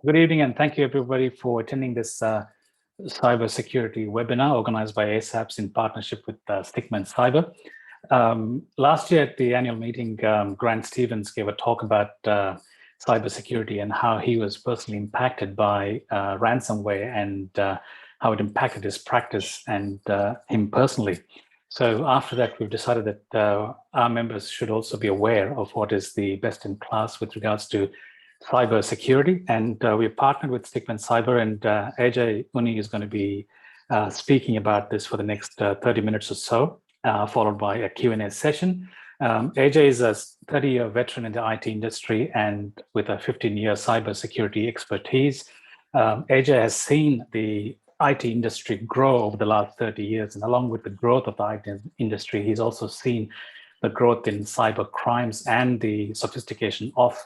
Good evening, and thank you everybody for attending this cybersecurity webinar organized by ASAPS in partnership with StickmanCyber. Last year at the annual meeting, Grant Stevens gave a talk about cybersecurity and how he was personally impacted by ransomware and how it impacted his practice and him personally. So after that, we've decided that our members should also be aware of what is the best in class with regards to cybersecurity, and we've partnered with StickmanCyber, and Ajay Unni is going to be speaking about this for the next 30 minutes or so, followed by a Q&A session. Ajay is a 30-year veteran in the IT industry and with a 15-year cybersecurity expertise. Ajay has seen the IT industry grow over the last 30 years, and along with the growth of the IT industry, he's also seen the growth in cyber crimes and the sophistication of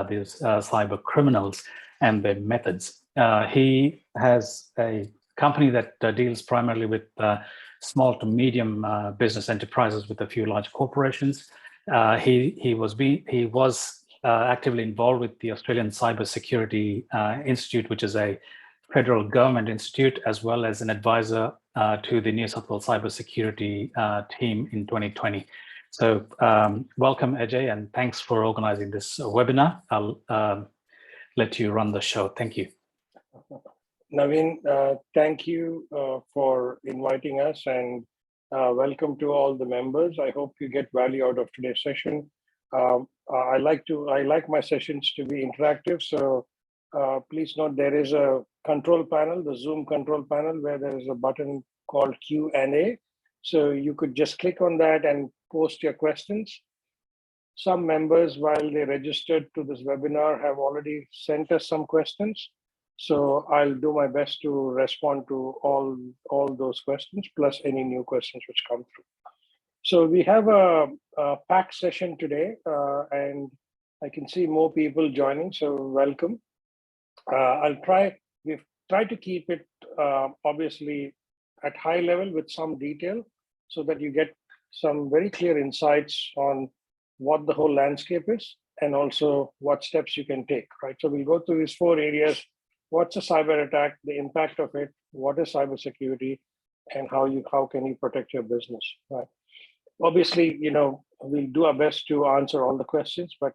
these cyber criminals and their methods. He has a company that deals primarily with small to medium business enterprises with a few large corporations. He was actively involved with the Australian Cybersecurity Institute, which is a federal government institute, as well as an advisor to the New South Wales Cybersecurity team in 2020. So welcome, Ajay, and thanks for organizing this webinar. I'll let you run the show. Thank you. Naveen, thank you for inviting us, and welcome to all the members. I hope you get value out of today's session. I like my sessions to be interactive, so please note there is a control panel, the Zoom control panel, where there is a button called Q&A. So you could just click on that and post your questions. Some members, while they registered to this webinar, have already sent us some questions. So I'll do my best to respond to all those questions, plus any new questions which come through. So we have a packed session today, and I can see more people joining, so welcome. We've tried to keep it obviously at high level with some detail, so that you get some very clear insights on what the whole landscape is and also what steps you can take, right? So we'll go through these 4 areas. What's a cyber attack, the impact of it, what is cybersecurity, and how can you protect your business, right? Obviously, we'll do our best to answer all the questions, but,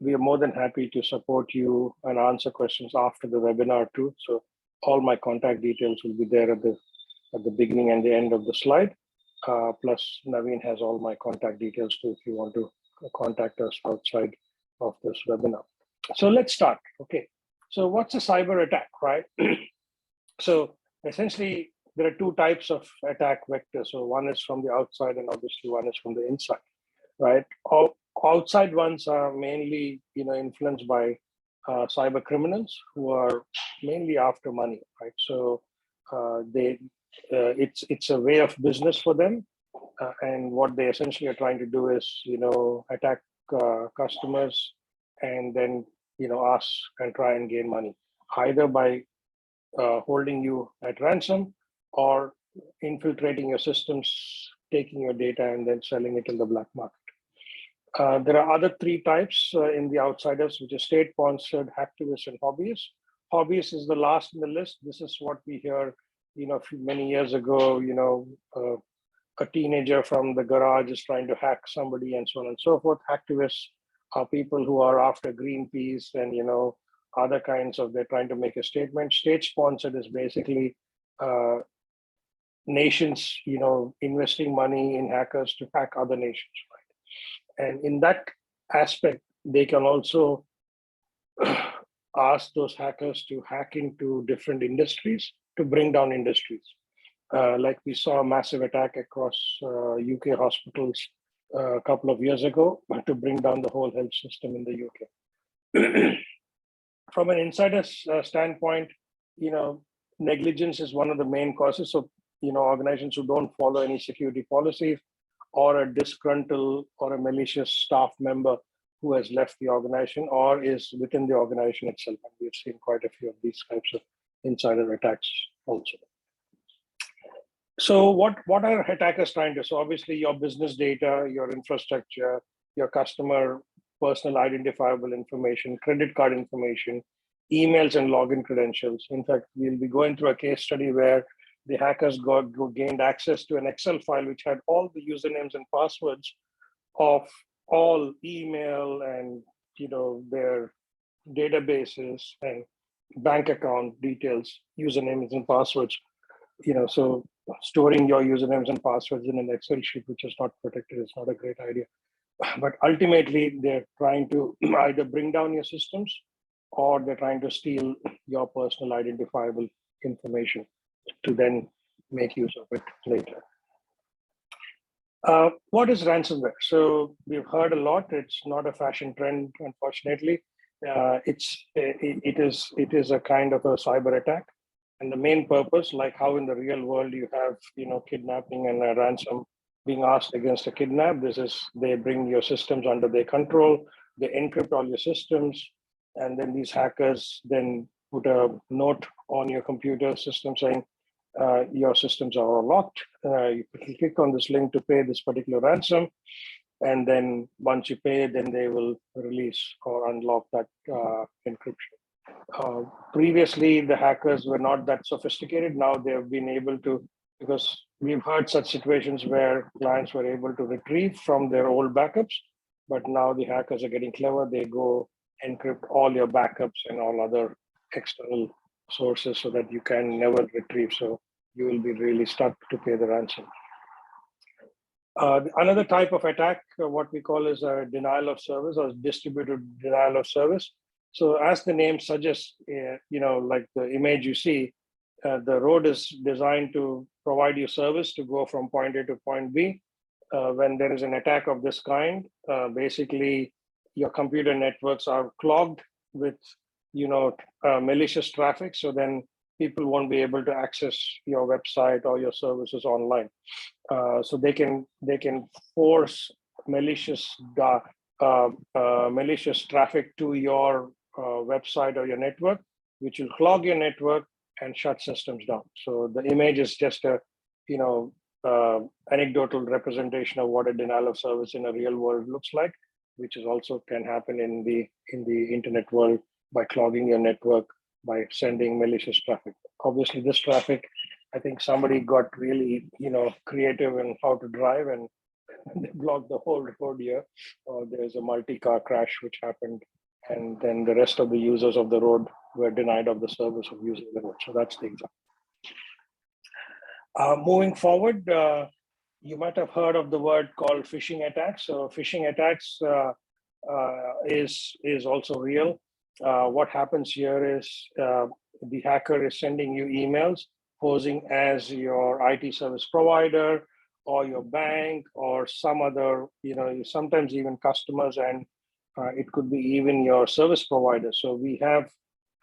we are more than happy to support you and answer questions after the webinar too. So all my contact details will be there at the beginning and the end of the slide. Plus, Naveen has all my contact details too if you want to contact us outside of this webinar. So let's start. Okay. So what's a cyber attack, right? So essentially, there are 2 types of attack vectors. So one is from the outside, and obviously one is from the inside, right? Outside ones are mainly, influenced by cyber criminals who are mainly after money, right? So it's a way of business for them, and what they essentially are trying to do is, attack customers and then, ask and try and gain money, either by holding you at ransom or infiltrating your systems, taking your data and then selling it in the black market. There are other 3 types in the outsiders, which are state-sponsored, hacktivists, and hobbyists. Hobbyists is the last in the list. This is what we hear, many years ago, a teenager from the garage is trying to hack somebody and so on and so forth. Hacktivists are people who are after Greenpeace and, other kinds of, they're trying to make a statement. State-sponsored is basically nations, investing money in hackers to hack other nations, right? And in that aspect, they can also ask those hackers to hack into different industries to bring down industries. Like we saw a massive attack across UK hospitals a couple of years ago to bring down the whole health system in the UK. From an insider's standpoint, negligence is one of the main causes. So, organizations who don't follow any security policies, or a disgruntled or a malicious staff member who has left the organization or is within the organization itself. And we've seen quite a few of these types of insider attacks also. So what are attackers trying to do? So obviously your business data, your infrastructure, your customer personal identifiable information, credit card information, emails and login credentials. In fact, we'll be going through a case study where the hackers gained access to an Excel file which had all the usernames and passwords of all email and their databases and bank account details, usernames and passwords. So storing your usernames and passwords in an Excel sheet which is not protected is not a great idea. But ultimately, they're trying to either bring down your systems or they're trying to steal your personal identifiable information to then make use of it later. What is ransomware? So we've heard a lot. It's not a fashion trend, unfortunately. It is a kind of a cyber attack, and the main purpose, like how in the real world you have kidnapping and a ransom being asked against a kidnap. This is they bring your systems under their control. They encrypt all your systems, and then these hackers then put a note on your computer system saying your systems are all locked. You click on this link to pay this particular ransom, and then once you pay, then they will release or unlock that encryption. Previously, the hackers were not that sophisticated. Now they have been able to, because we've heard such situations where clients were able to retrieve from their old backups, but now the hackers are getting clever. They go encrypt all your backups and all other external sources so that you can never retrieve. So you will be really stuck to pay the ransom. Another type of attack, what we call is a denial of service or distributed denial of service. So as the name suggests, like the image you see, the road is designed to provide you service to go from point A to point B. When there is an attack of this kind, basically your computer networks are clogged with malicious traffic. So then people won't be able to access your website or your services online. So they can force malicious traffic to your website or your network, which will clog your network and shut systems down. So the image is just a anecdotal representation of what a denial of service in a real world looks like, which is also can happen in the internet world by clogging your network by sending malicious traffic. Obviously, this traffic, I think somebody got really creative in how to drive, and they blocked the whole road here. There's a multi-car crash which happened, and then the rest of the users of the road were denied of the service of using the road. So that's the example. Moving forward, you might have heard of the word called phishing attacks. So phishing attacks is also real. What happens here is the hacker is sending you emails posing as your IT service provider or your bank or some other, sometimes even customers, and it could be even your service provider. So we have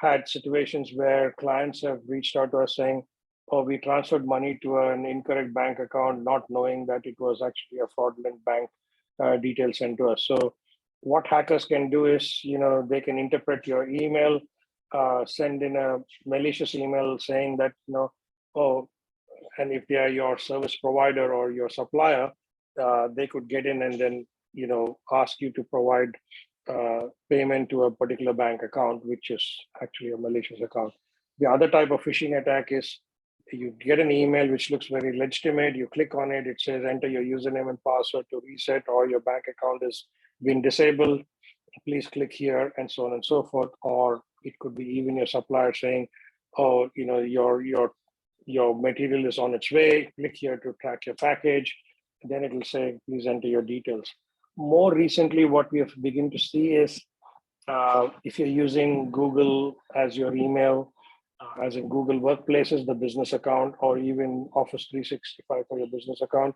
had situations where clients have reached out to us saying, oh, we transferred money to an incorrect bank account, not knowing that it was actually a fraudulent bank detail sent to us. So what hackers can do is, they can interpret your email, send in a malicious email saying that, and if they are your service provider or your supplier, they could get in and then, ask you to provide payment to a particular bank account, which is actually a malicious account. The other type of phishing attack is you get an email which looks very legitimate. You click on it, it says enter your username and password to reset, or your bank account has been disabled. Please click here, and so on and so forth. Or it could be even your supplier saying, oh, your material is on its way. Click here to track your package. And then it will say, please enter your details. More recently, what we have begun to see is if you're using Google as your email, as in Google Workplaces, the business account, or even Office 365 for your business account,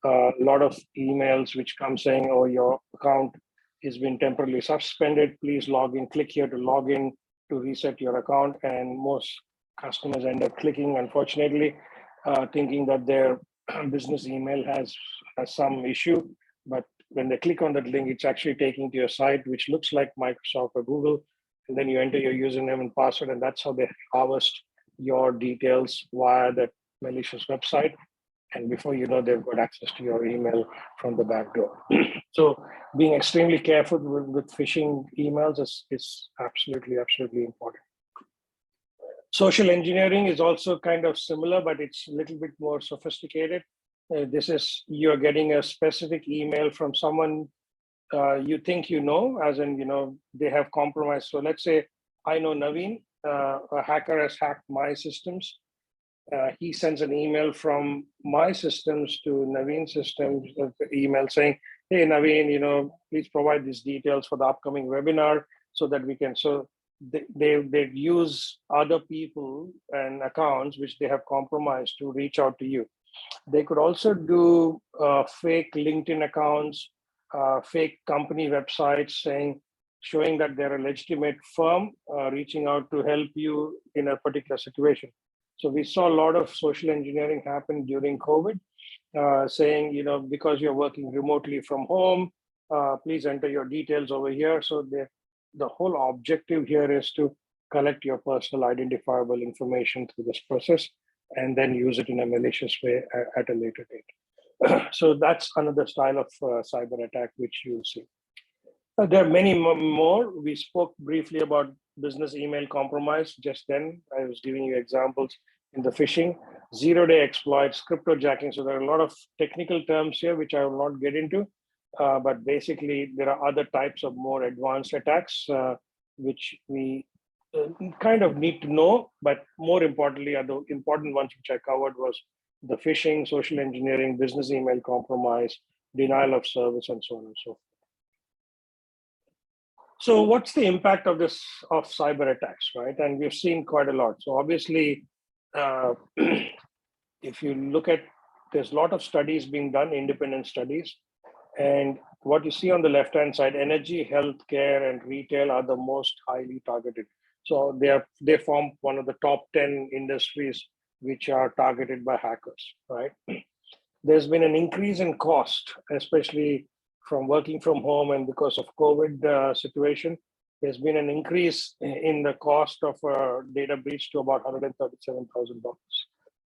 a lot of emails which come saying, oh, your account has been temporarily suspended. Please log in, click here to log in to reset your account. And most customers end up clicking, unfortunately, thinking that their business email has some issue. But when they click on that link, it's actually taking to your site, which looks like Microsoft or Google. And then you enter your username and password, and that's how they harvest your details via that malicious website. And before you know, they've got access to your email from the back door. So being extremely careful with phishing emails is absolutely, absolutely important. Social engineering is also kind of similar, but it's a little bit more sophisticated. This is, you're getting a specific email from someone you think you know, as in, they have compromised. So let's say I know Naveen, a hacker has hacked my systems. He sends an email from my systems to Naveen's systems, email saying, hey, Naveen, please provide these details for the upcoming webinar so that we can, so they use other people and accounts which they have compromised to reach out to you. They could also do fake LinkedIn accounts, fake company websites showing that they're a legitimate firm reaching out to help you in a particular situation. So we saw a lot of social engineering happen during COVID, saying, because you're working remotely from home, please enter your details over here. So the whole objective here is to collect your personal identifiable information through this process and then use it in a malicious way at a later date. So that's another style of cyber attack which you'll see. There are many more. We spoke briefly about business email compromise just then. I was giving you examples in the phishing, zero-day exploits, cryptojacking. So there are a lot of technical terms here which I will not get into, but basically there are other types of more advanced attacks which we kind of need to know, but more importantly, the important ones which I covered was the phishing, social engineering, business email compromise, denial of service, and so on and so forth. So what's the impact of cyber attacks, right? And we've seen quite a lot. So obviously, if you look at, there's a lot of studies being done, independent studies. And what you see on the left-hand side, energy, healthcare, and retail are the most highly targeted. So they form one of the top 10 industries which are targeted by hackers, right? There's been an increase in cost, especially from working from home, and because of COVID situation, there's been an increase in the cost of a data breach to about $137,000.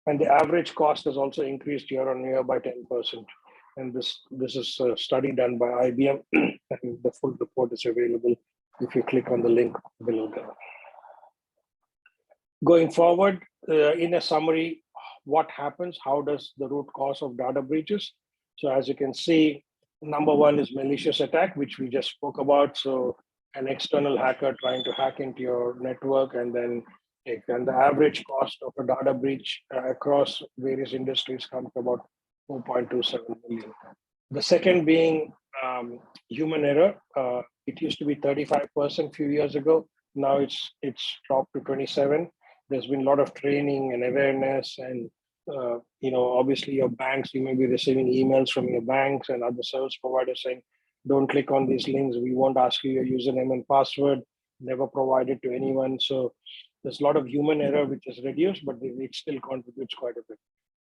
And the average cost has also increased year on year by 10%. And this is a study done by IBM, and the full report is available if you click on the link below there. Going forward, in a summary, what happens? How does the root cause of data breaches? So as you can see, number one is malicious attack, which we just spoke about. So an external hacker trying to hack into your network, and then the average cost of a data breach across various industries comes to about 4.27 million. The second being human error. It used to be 35% a few years ago. Now it's dropped to 27. There's been a lot of training and awareness, and obviously your banks, you may be receiving emails from your banks and other service providers saying, don't click on these links. We won't ask you your username and password, never provide it to anyone. So there's a lot of human error which is reduced, but it still contributes quite a bit.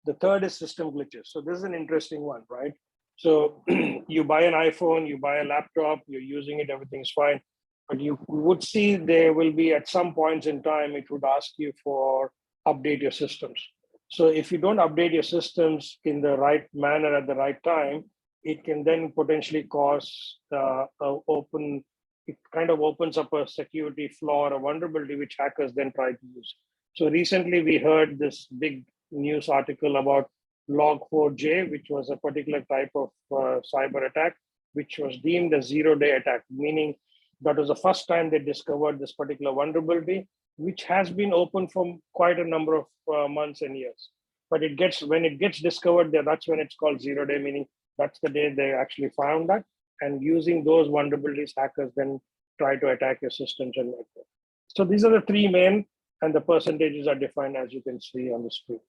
The third is system glitches. So this is an interesting one, right? So you buy an iPhone, you buy a laptop, you're using it, everything's fine. But you would see there will be at some points in time, it would ask you for update your systems. So if you don't update your systems in the right manner at the right time, it can then potentially cause it kind of opens up a security flaw or a vulnerability which hackers then try to use. So recently we heard this big news article about Log4j, which was a particular type of cyber attack, which was deemed a zero-day attack, meaning that was the first time they discovered this particular vulnerability, which has been open for quite a number of months and years. But when it gets discovered, that's when it's called zero-day, meaning that's the day they actually found that. And using those vulnerabilities, hackers then try to attack your systems and network. So these are the three main, and the percentages are defined as you can see on the screen.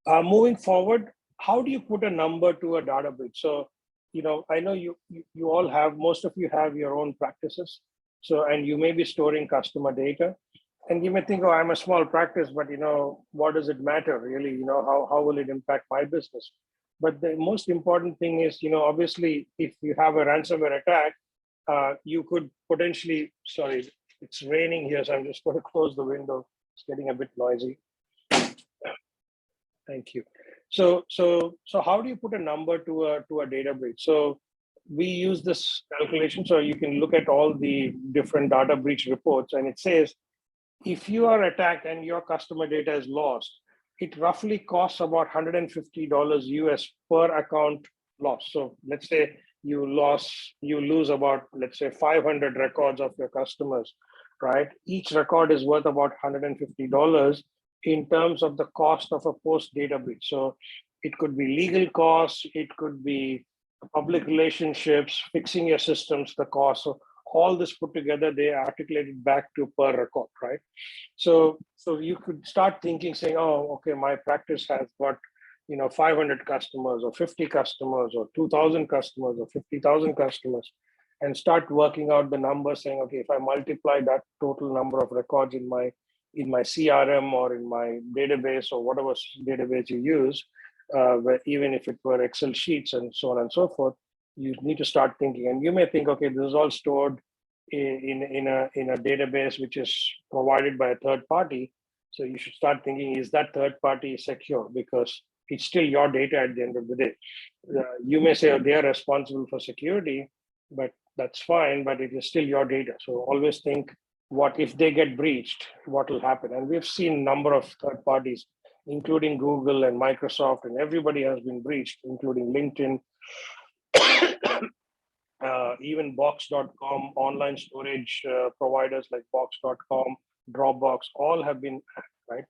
Moving forward, how do you put a number to a data breach? So, I know you all have, most of you have your own practices. So, and you may be storing customer data, and you may think, oh, I'm a small practice, but what does it matter really? How will it impact my business? But the most important thing is, obviously, if you have a ransomware attack, you could potentially, sorry, it's raining here, so I'm just going to close the window. It's getting a bit noisy. Thank you. So how do you put a number to a data breach? So we use this calculation. So you can look at all the different data breach reports, and it says if you are attacked and your customer data is lost, it roughly costs about $150 US per account loss. So let's say you lose about, let's say, 500 records of your customers, right? Each record is worth about $150 in terms of the cost of a post data breach. So it could be legal costs, it could be public relationships, fixing your systems, the cost. So all this put together, they articulated back to per record, right? So you could start thinking, saying, oh, okay, my practice has got 500 customers or 50 customers or 2,000 customers or 50,000 customers, and start working out the numbers, saying, okay, if I multiply that total number of records in my CRM or in my database or whatever database you use, where even if it were Excel sheets and so on and so forth, you need to start thinking. And you may think, okay, this is all stored in a database which is provided by a third party. So you should start thinking, is that third party secure? Because it's still your data at the end of the day. You may say, oh, they are responsible for security, but that's fine, but it is still your data. So always think, what if they get breached, what will happen? And we've seen a number of third parties, including Google and Microsoft, and everybody has been breached, including LinkedIn, even Box.com, online storage providers like Box.com, Dropbox, all have been hacked, right?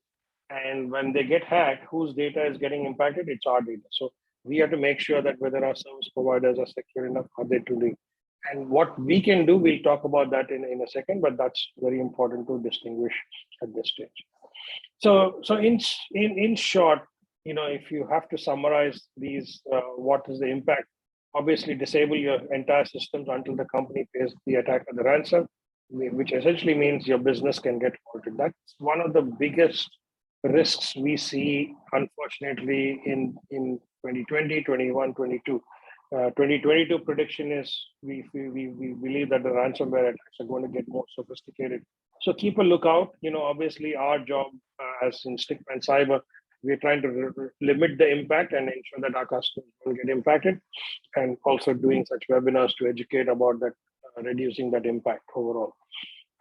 And when they get hacked, whose data is getting impacted? It's our data. So we have to make sure that whether our service providers are secure enough, are they truly? And what we can do, we'll talk about that in a second, but that's very important to distinguish at this stage. So in short, if you have to summarize these, what is the impact? Obviously, disable your entire systems until the company pays the attacker the ransom, which essentially means your business can get halted. That's one of the biggest risks we see, unfortunately, in 2020, 21, 22. 2022 prediction is we believe that the ransomware attacks are going to get more sophisticated. So keep a lookout. Obviously, our job as in StickmanCyber, we're trying to limit the impact and ensure that our customers don't get impacted, and also doing such webinars to educate about that, reducing that impact overall.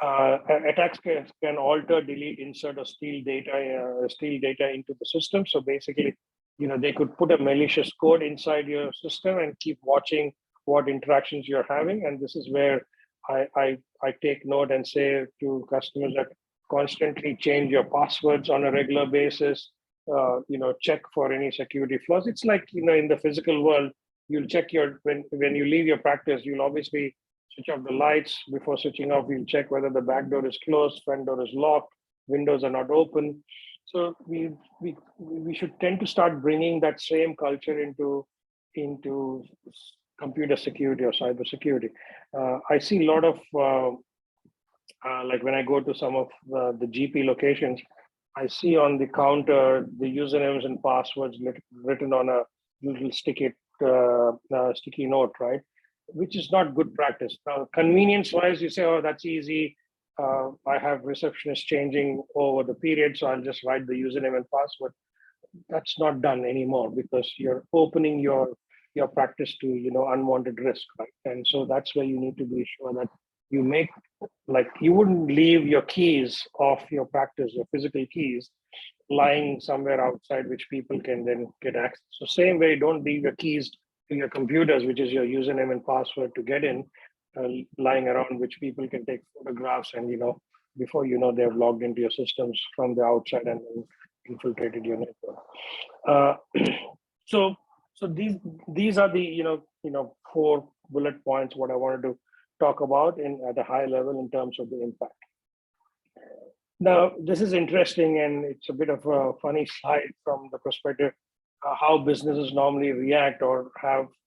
Attacks can alter, delete, insert, or steal data into the system. So basically, they could put a malicious code inside your system and keep watching what interactions you're having. And this is where I take note and say to customers that constantly change your passwords on a regular basis. Check for any security flaws. It's like, in the physical world, you'll check when you leave your practice, you'll obviously switch off the lights. Before switching off, you'll check whether the back door is closed, front door is locked, windows are not open. So we should tend to start bringing that same culture into computer security or cybersecurity. I see a lot of like when I go to some of the GP locations, I see on the counter the usernames and passwords written on a little sticky note, right? Which is not good practice. Now, convenience-wise, you say, "Oh, that's easy. I have receptionists changing over the period, so I'll just write the username and password." That's not done anymore because you're opening your practice to unwanted risk, right? And so that's where you need to be sure that you make, like, you wouldn't leave your keys of your practice, your physical keys, lying somewhere outside which people can then get access. So same way, don't leave your keys to your computers, which is your username and password to get in, lying around, which people can take photographs and before they've logged into your systems from the outside and then infiltrated your network. So these are the 4 bullet points what I wanted to talk about at a high level in terms of the impact. Now, this is interesting, and it's a bit of a funny slide from the perspective how businesses normally react or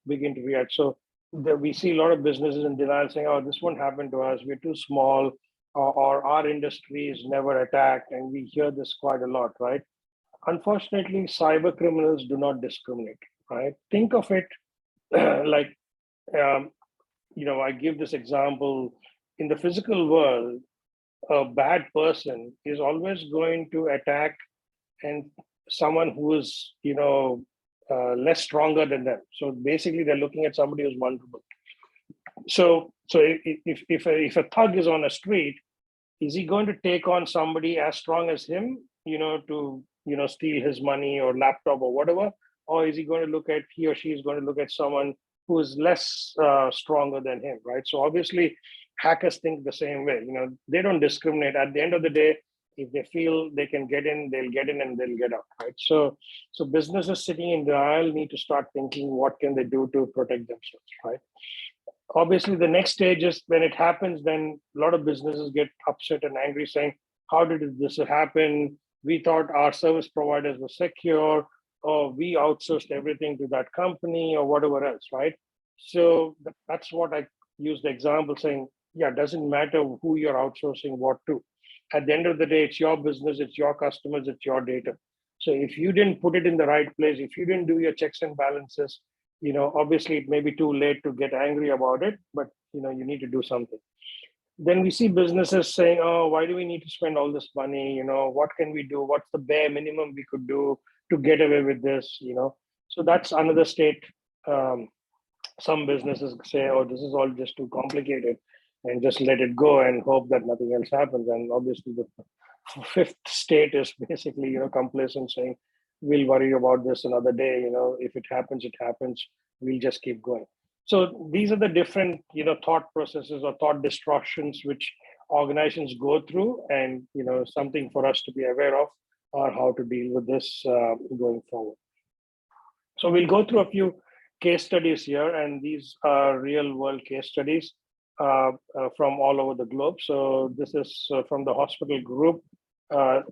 begin to react. So we see a lot of businesses in denial saying, "Oh, this won't happen to us. We're too small," or "Our industry is never attacked," and we hear this quite a lot, right? Unfortunately, cyber criminals do not discriminate, right? Think of it like, I give this example. In the physical world, a bad person is always going to attack and someone who is, less stronger than them. So basically, they're looking at somebody who's vulnerable. So if a thug is on a street, is he going to take on somebody as strong as him, to steal his money or laptop or whatever, or is he going to he or she is going to look at someone who is less stronger than him, right? So obviously, hackers think the same way. They don't discriminate. At the end of the day, if they feel they can get in, they'll get in and they'll get out, right? So businesses sitting in the aisle need to start thinking, what can they do to protect themselves, right? Obviously, the next stage is when it happens, then a lot of businesses get upset and angry, saying, how did this happen? We thought our service providers were secure, or we outsourced everything to that company, or whatever else, right? So that's what I use the example saying, yeah, it doesn't matter who you're outsourcing what to. At the end of the day, it's your business, it's your customers, it's your data. So if you didn't put it in the right place, if you didn't do your checks and balances, obviously it may be too late to get angry about it, but you need to do something. Then we see businesses saying, oh, why do we need to spend all this money? What can we do? What's the bare minimum we could do to get away with this? So that's another state. Some businesses say, oh, this is all just too complicated, and just let it go and hope that nothing else happens. And obviously the fifth state is basically, complacent, saying, we'll worry about this another day. If it happens, it happens. We'll just keep going. So these are the different, thought processes or thought distortions which organizations go through, and something for us to be aware of, or how to deal with this going forward. So we'll go through a few case studies here, and these are real world case studies from all over the globe. So this is from the hospital group.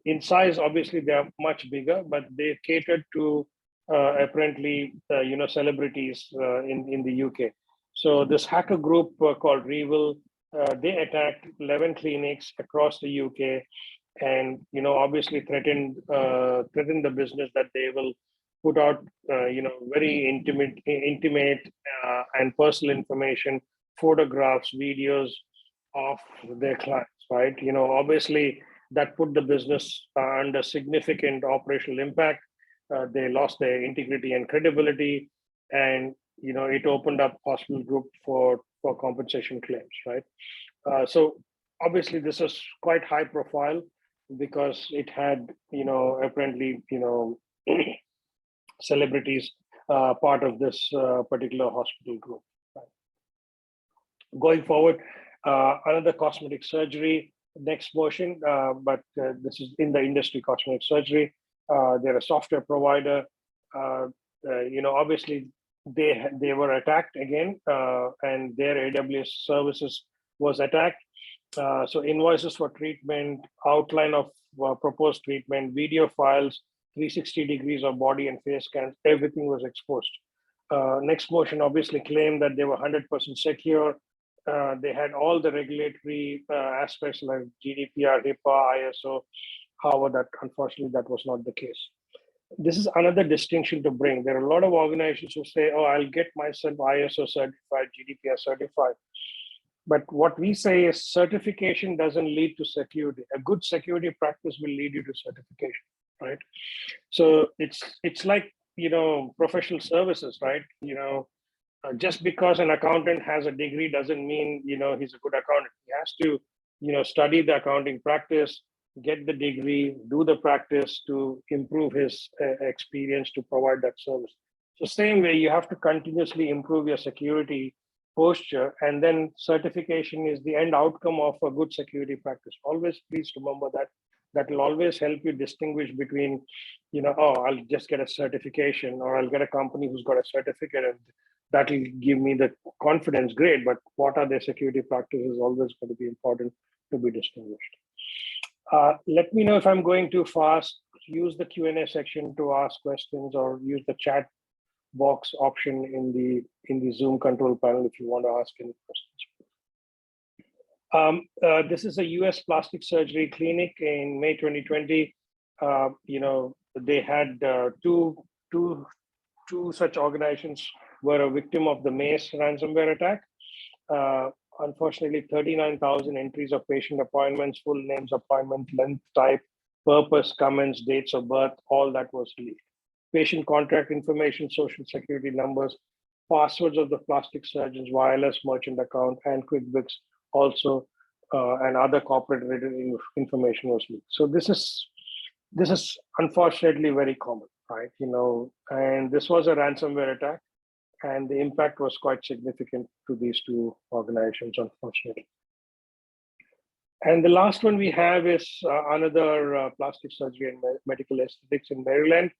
In size, obviously, they are much bigger, but they catered to apparently, celebrities in the UK. So this hacker group called Revil, they attacked 11 clinics across the UK, and obviously threatened the business that they will put out very intimate and personal information, photographs, videos of their clients, right? Obviously that put the business under significant operational impact. They lost their integrity and credibility, and it opened up hospital group for compensation claims, right? So obviously this is quite high profile because it had apparently celebrities part of this particular hospital group. Right? Going forward, another cosmetic surgery, next motion, but this is in the industry, cosmetic surgery. They're a software provider. Obviously they were attacked again, and their AWS services was attacked. So invoices for treatment, outline of proposed treatment, video files, 360 degrees of body and face scans, everything was exposed. Next motion obviously claimed that they were 100% secure. They had all the regulatory aspects like GDPR, HIPAA, ISO. However, that unfortunately that was not the case. This is another distinction to bring. There are a lot of organizations who say, oh, I'll get myself ISO certified, GDPR certified. But what we say is certification doesn't lead to security. A good security practice will lead you to certification, right? So it's like, professional services, right? Just because an accountant has a degree doesn't mean, he's a good accountant. He has to, study the accounting practice, get the degree, do the practice to improve his experience to provide that service. So same way, you have to continuously improve your security posture, and then certification is the end outcome of a good security practice. Always please remember that. That will always help you distinguish between, oh, I'll just get a certification, or I'll get a company who's got a certificate, and that will give me the confidence. Great, but what are their security practices? Always going to be important to be distinguished. Let me know if I'm going too fast. Use the Q&A section to ask questions, or use the chat box option in the Zoom control panel if you want to ask any questions. This is a US plastic surgery clinic in May 2020. They had two such organizations were a victim of the Mace ransomware attack. Unfortunately, 39,000 entries of patient appointments, full names, appointment length, type, purpose, comments, dates of birth, all that was leaked. Patient contact information, social security numbers, passwords of the plastic surgeon's wireless merchant account, and QuickBooks also, and other corporate related information was leaked. So this is unfortunately very common, right? And this was a ransomware attack, and the impact was quite significant to these two organizations, unfortunately. And the last one we have is another plastic surgery and medical aesthetics in Maryland,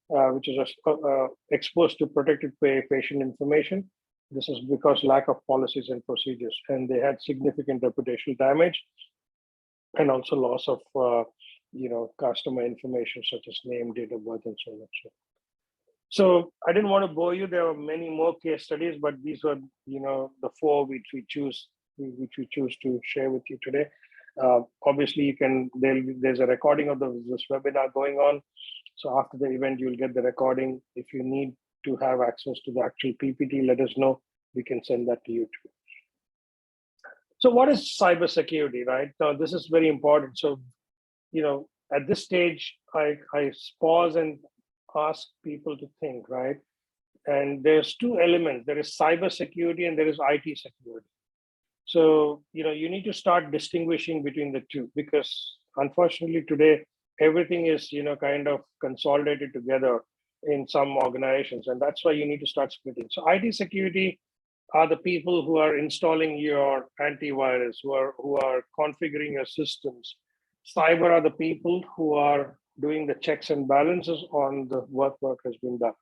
which is exposed to protected patient information. This is because lack of policies and procedures, and they had significant reputational damage and also loss of customer information such as name, date of birth, and so on and so on. So I didn't want to bore you. There are many more case studies, but these were the four which we choose to share with you today. Obviously, there's a recording of this webinar going on. So after the event, you'll get the recording. If you need to have access to the actual PPT, let us know. We can send that to you too. So what is cybersecurity, right? Now, this is very important. So, at this stage, I pause and ask people to think, right? And there's two elements. There is cybersecurity and there is IT security. So, you need to start distinguishing between the two, because unfortunately today, everything is, kind of consolidated together in some organizations. And that's why you need to start splitting. So IT security are the people who are installing your antivirus, who are configuring your systems. Cyber are the people who are doing the checks and balances on the work has been done.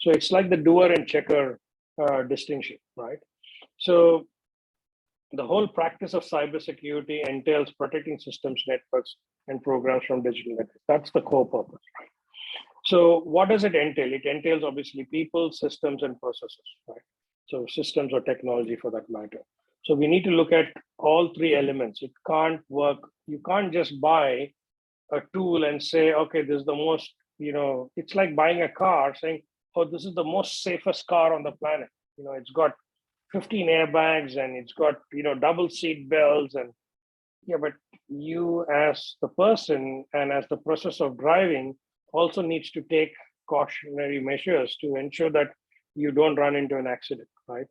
So it's like the doer and checker distinction, right? So the whole practice of cybersecurity entails protecting systems, networks, and programs from digital attacks. That's the core purpose, right? So what does it entail? It entails obviously people, systems, and processes, right? So systems or technology for that matter. So we need to look at all three elements. It can't work. You can't just buy a tool and say, okay, this is the most, it's like buying a car saying, oh, this is the most safest car on the planet. It's got 15 airbags and it's got, double seat belts. And yeah, but you as the person and as the process of driving also needs to take cautionary measures to ensure that you don't run into an accident, right?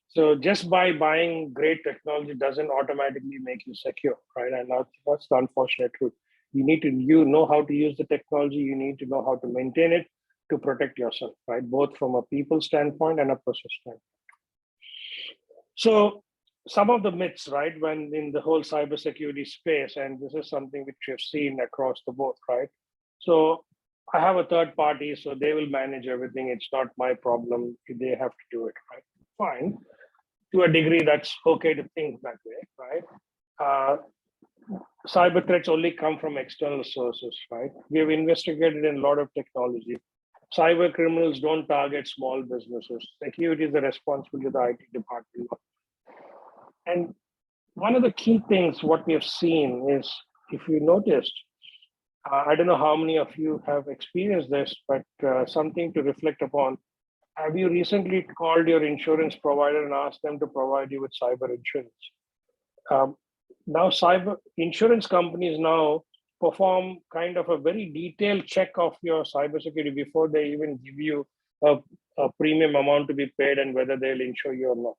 So just by buying great technology doesn't automatically make you secure, right? And that's the unfortunate truth. You need to know how to use the technology. You need to know how to maintain it to protect yourself, right? Both from a people standpoint and a process standpoint. So some of the myths, right, when in the whole cybersecurity space, and this is something which we've seen across the board, right? So I have a third party, so they will manage everything. It's not my problem. They have to do it, right? Fine. To a degree, that's okay to think that way, right? Cyber threats only come from external sources, right? We have investigated in a lot of technology. Cyber criminals don't target small businesses. Security is the responsibility of the IT department. And one of the key things, what we have seen is, if you noticed, I don't know how many of you have experienced this, but something to reflect upon. Have you recently called your insurance provider and asked them to provide you with cyber insurance? Now, cyber insurance companies now perform kind of a very detailed check of your cybersecurity before they even give you a premium amount to be paid and whether they'll insure you or not.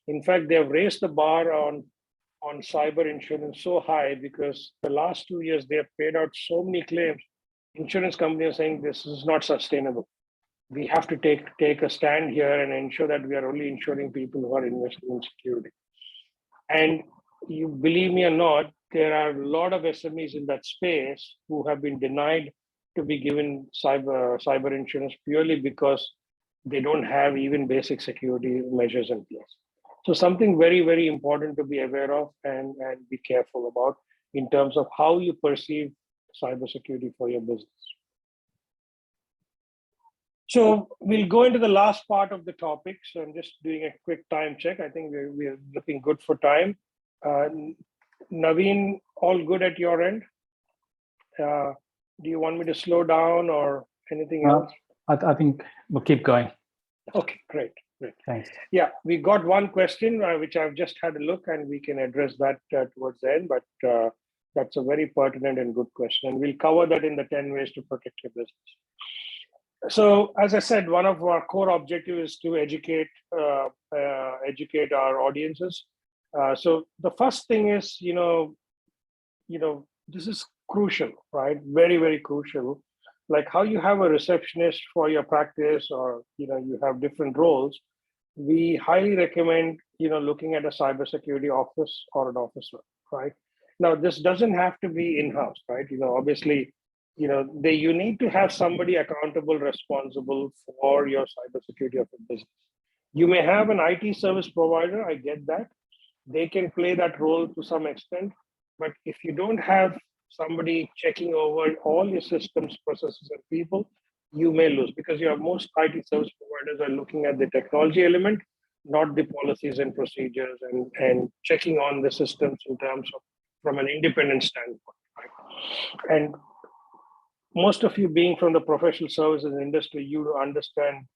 In fact, they have raised the bar on cyber insurance so high because the last 2 years they have paid out so many claims. Insurance companies are saying this is not sustainable. We have to take a stand here and ensure that we are only insuring people who are investing in security. And you believe me or not, there are a lot of SMEs in that space who have been denied to be given cyber insurance purely because they don't have even basic security measures in place. So something very, very important to be aware of and be careful about in terms of how you perceive cybersecurity for your business. So we'll go into the last part of the topic. So I'm just doing a quick time check. I think we're looking good for time. Naveen, all good at your end? Do you want me to slow down or anything else? I think we'll keep going. Okay, great. Thanks. Yeah, we got one question which I've just had a look and we can address that towards the end, but That's a very pertinent and good question. And we'll cover that in the 10 ways to protect your business. So, as I said, one of our core objectives is to educate our audiences. So the first thing is, this is crucial, right? Very, very crucial. Like how you have a receptionist for your practice, or you have different roles. We highly recommend looking at a cybersecurity office or an officer, right? Now, this doesn't have to be in-house, right? Obviously, you need to have somebody accountable, responsible for your cybersecurity of your business. You may have an IT service provider, I get that. They can play that role to some extent, but if you don't have somebody checking over all your systems, processes, and people, you may lose, because most IT service providers are looking at the technology element, not the policies and procedures, and checking on the systems in terms of from an independent standpoint, right? And most of you being from the professional services industry, you understand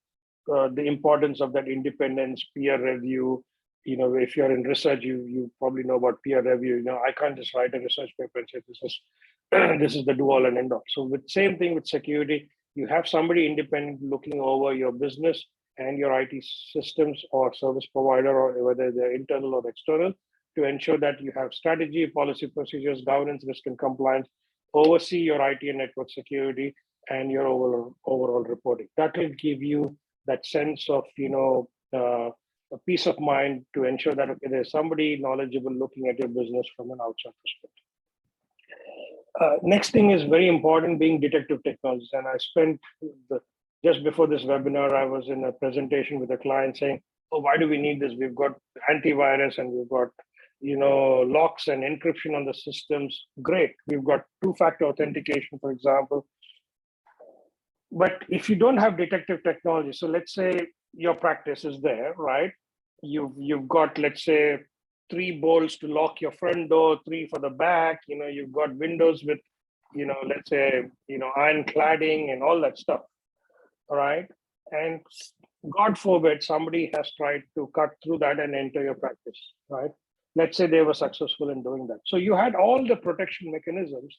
the importance of that independence, peer review. If you're in research, you probably know about peer review. I can't just write a research paper and say this is the do all and end all. So with same thing with security, you have somebody independent looking over your business and your IT systems or service provider, or whether they're internal or external, to ensure that you have strategy, policy, procedures, governance, risk and compliance, oversee your IT and network security, and your overall reporting. That will give you that sense of a peace of mind to ensure that there's somebody knowledgeable looking at your business from an outside perspective. Next thing is very important, being detective technologies. And I spent just before this webinar, I was in a presentation with a client saying, "Oh, why do we need this? We've got antivirus and we've got locks and encryption on the systems. Great. We've got two-factor authentication, for example. But if you don't have detective technology, so let's say your practice is there, right? You've got, let's say, 3 bolts to lock your front door, 3 for the back. You've got windows with, let's say, iron cladding and all that stuff. All right. And God forbid somebody has tried to cut through that and enter your practice, right? Let's say they were successful in doing that. So you had all the protection mechanisms,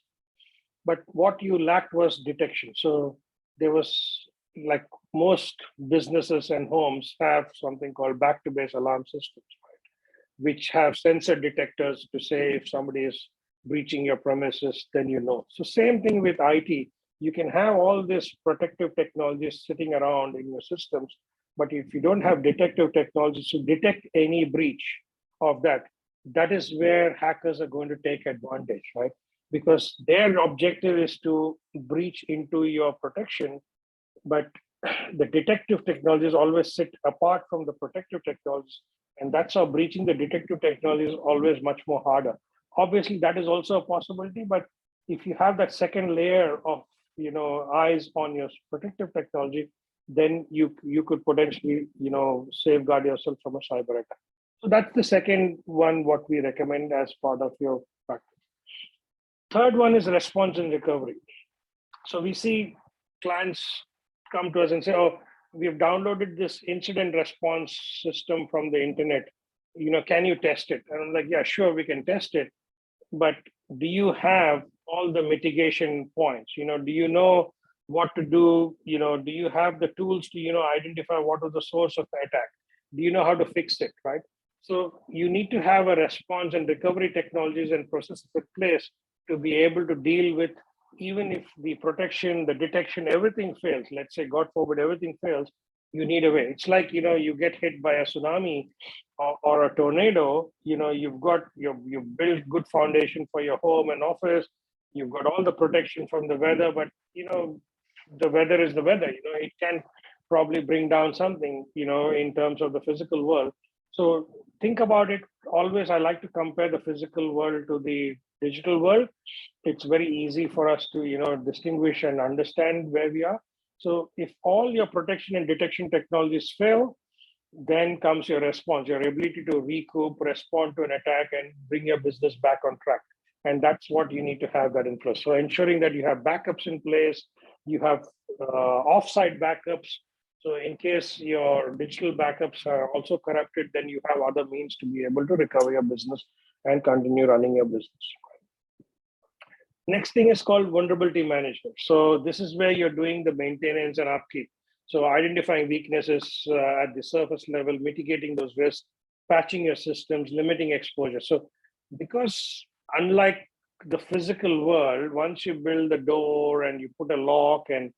but what you lacked was detection. So there was, like most businesses and homes have something called back to base alarm systems, right? Which have sensor detectors to say if somebody is breaching your premises, then So same thing with IT. You can have all this protective technologies sitting around in your systems, but if you don't have detective technologies to detect any breach of that is where hackers are going to take advantage, right? Because their objective is to breach into your protection, but the detective technologies always sit apart from the protective technologies, and that's how breaching the detective technology is always much more harder. Obviously, that is also a possibility, but if you have that second layer of eyes on your protective technology, then you could potentially safeguard yourself from a cyber attack. So that's the second one, what we recommend as part of your practice. Third one is response and recovery. So we see clients come to us and say, "Oh, we've downloaded this incident response system from the internet. Can you test it?" And I'm like, "Yeah, sure, we can test it. But do you have all the mitigation points? Do you know what to do? Do you have the tools to, identify what was the source of the attack? Do you know how to fix it, right?" So you need to have a response and recovery technologies and processes in place to be able to deal with, even if the protection, the detection, everything fails. Let's say, God forbid, everything fails, you need a way. It's like, you get hit by a tsunami or a tornado, you've built good foundation for your home and office. You've got all the protection from the weather, but, the weather is the weather. It can probably bring down something, in terms of the physical world. So think about it. Always, I like to compare the physical world to the digital world. It's very easy for us to, distinguish and understand where we are. So if all your protection and detection technologies fail, then comes your response, your ability to recoup, respond to an attack, and bring your business back on track. And that's what you need to have that in place. So ensuring that you have backups in place, you have offsite backups. So in case your digital backups are also corrupted, then you have other means to be able to recover your business and continue running your business. Next thing is called vulnerability management. So this is where you're doing the maintenance and upkeep. So identifying weaknesses at the surface level, mitigating those risks, patching your systems, limiting exposure. So because unlike the physical world, once you build the door and you put a lock and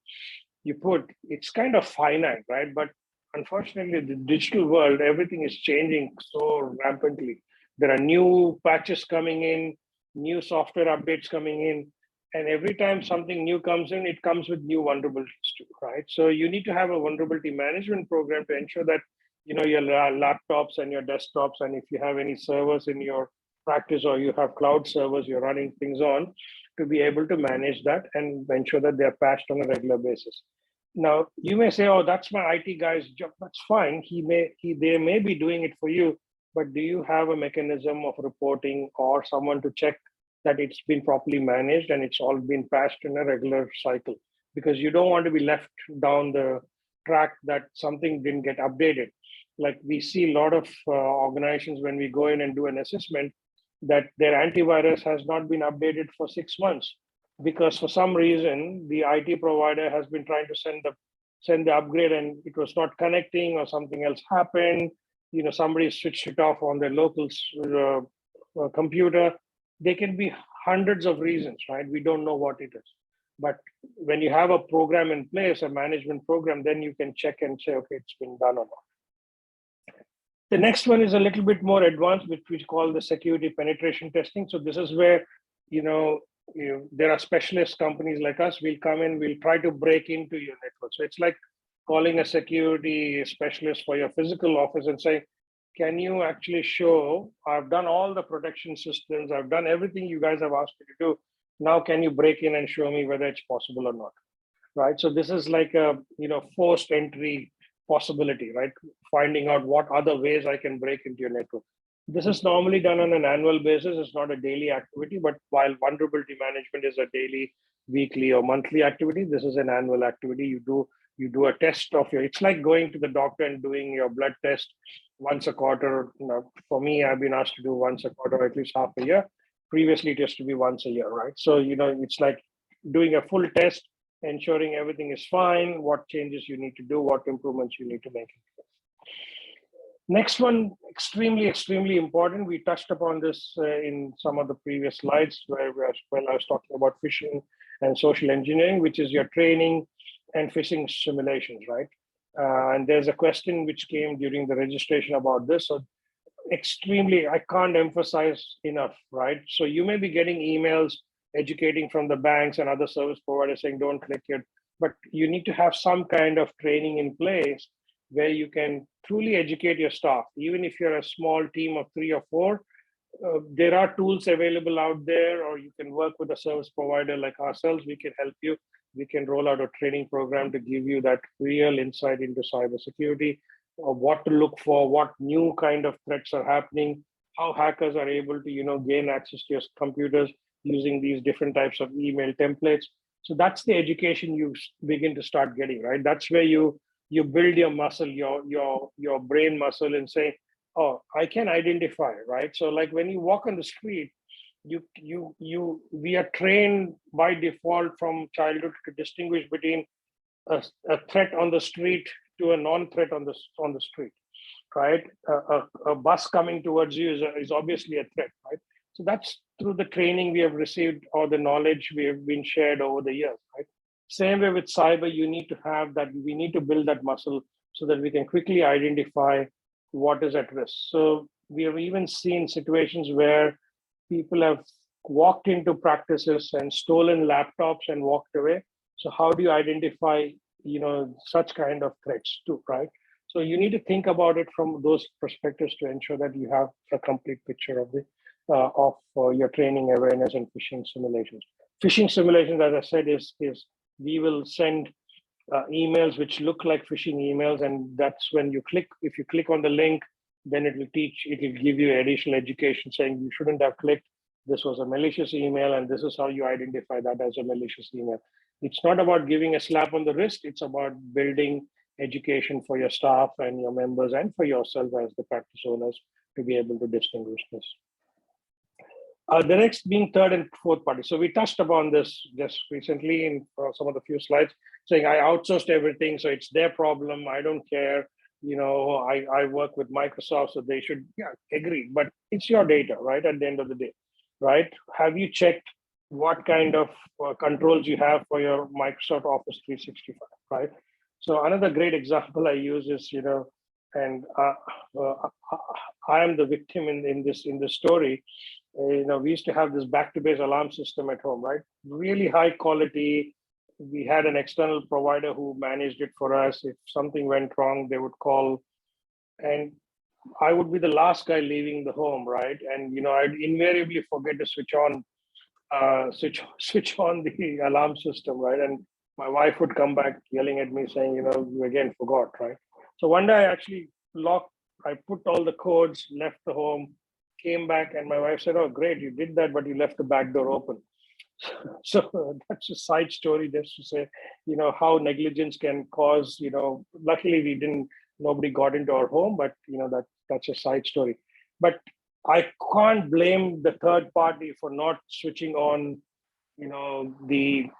it's kind of finite, right? But unfortunately, the digital world, everything is changing so rampantly. There are new patches coming in, new software updates coming in, and every time something new comes in, it comes with new vulnerabilities too, right? So you need to have a vulnerability management program to ensure that your laptops and your desktops, and if you have any servers in your practice or you have cloud servers you're running things on, to be able to manage that and ensure that they're patched on a regular basis. Now you may say, "Oh, that's my IT guy's job." That's fine. They may be doing it for you, but do you have a mechanism of reporting or someone to check that it's been properly managed and it's all been patched in a regular cycle? Because you don't want to be left down the track that something didn't get updated. Like we see a lot of organizations when we go in and do an assessment that their antivirus has not been updated for 6 months because for some reason the IT provider has been trying to send the upgrade and it was not connecting or something else happened. Somebody switched it off on their local computer. There can be hundreds of reasons, right? We don't know what it is. But when you have a program in place, a management program, then you can check and say, okay, it's been done or not. The next one is a little bit more advanced, which we call the security penetration testing. So this is where, there are specialist companies like us. We'll come in, we'll try to break into your network. So it's like calling a security specialist for your physical office and say, can you actually show, I've done all the protection systems, I've done everything you guys have asked me to do. Now, can you break in and show me whether it's possible or not, right? So this is like a, forced entry possibility, right? Finding out what other ways I can break into your network. This is normally done on an annual basis. It's not a daily activity, but while vulnerability management is a daily, weekly, or monthly activity, this is an annual activity. You do a test of it's like going to the doctor and doing your blood test once a quarter. For me, I've been asked to do once a quarter, or at least half a year. Previously, it used to be once a year, right? So, it's like doing a full test, ensuring everything is fine, what changes you need to do, what improvements you need to make. Next one, extremely, extremely important. We touched upon this in some of the previous slides when I was talking about phishing and social engineering, which is your training and phishing simulations, right? And there's a question which came during the registration about this. So extremely, I can't emphasize enough, right? So you may be getting emails educating from the banks and other service providers saying, don't click it, but you need to have some kind of training in place where you can truly educate your staff. Even if you're a small team of 3 or 4, there are tools available out there, or you can work with a service provider like ourselves. We can help you. We can roll out a training program to give you that real insight into cybersecurity, or what to look for, what new kind of threats are happening, how hackers are able to gain access to your computers using these different types of email templates. So that's the education you begin to start getting, right? That's where you build your muscle, your brain muscle, and say, oh, I can identify, right? So like when you walk on the street, we are trained by default from childhood to distinguish between a threat on the street to a non-threat on the street, right? A bus coming towards you is obviously a threat, right? So that's through the training we have received or the knowledge we have been shared over the years, right? Same way with cyber, you need to have that. We need to build that muscle so that we can quickly identify what is at risk. So we have even seen situations where people have walked into practices and stolen laptops and walked away. So how do you identify, such kind of threats too, right? So you need to think about it from those perspectives to ensure that you have a complete picture of your training, awareness, and phishing simulations. Phishing simulations, as I said, is we will send emails which look like phishing emails, and that's when if you click on the link, then it will give you additional education saying you shouldn't have clicked. This was a malicious email, and this is how you identify that as a malicious email. It's not about giving a slap on the wrist. It's about building education for your staff and your members and for yourself as the practice owners to be able to distinguish this. The next being third and fourth party. So we touched upon this just recently in some of the few slides, saying I outsourced everything, so it's their problem. I don't care. I work with Microsoft, so they should, yeah, agree. But it's your data, right? At the end of the day, right? Have you checked what kind of controls you have for your Microsoft Office 365, right? So another great example I use is, and I am the victim in this story. We used to have this back-to-base alarm system at home, right? Really high quality. We had an external provider who managed it for us. If something went wrong, they would call, and I would be the last guy leaving the home, right? And I'd invariably forget to switch on the alarm system, right? And my wife would come back yelling at me saying, you again forgot, right? So one day I actually I put all the codes, left the home, came back, and my wife said, "Oh, great, you did that, but you left the back door open." So that's a side story just to say, how negligence can cause, luckily nobody got into our home, but that's a side story. But I can't blame the third party for not switching on, the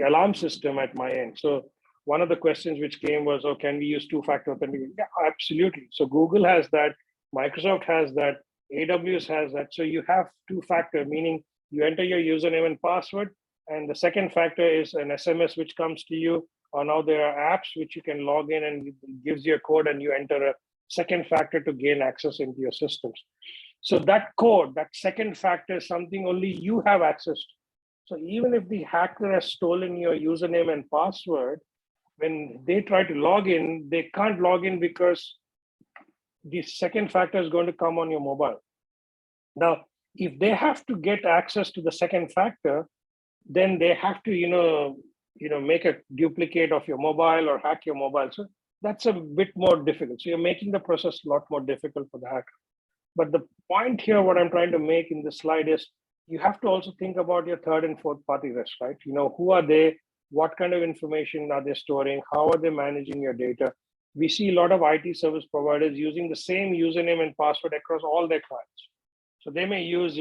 alarm system at my end. So one of the questions which came was, "Oh, can we use two-factor authentication?" Yeah, absolutely. So Google has that, Microsoft has that, AWS has that. So you have two-factor, meaning you enter your username and password, and the second factor is an SMS which comes to you, or now there are apps which you can log in and it gives you a code, and you enter a second factor to gain access into your systems. So that code, that second factor, is something only you have access to. So even if the hacker has stolen your username and password, when they try to log in, they can't log in because the second factor is going to come on your mobile. Now, if they have to get access to the second factor, then they have to, make a duplicate of your mobile or hack your mobile. So that's a bit more difficult. So you're making the process a lot more difficult for the hacker. But the point here, what I'm trying to make in this slide is, you have to also think about your third and fourth party risk, right? Who are they? What kind of information are they storing? How are they managing your data? We see a lot of IT service providers using the same username and password across all their clients. So they may use,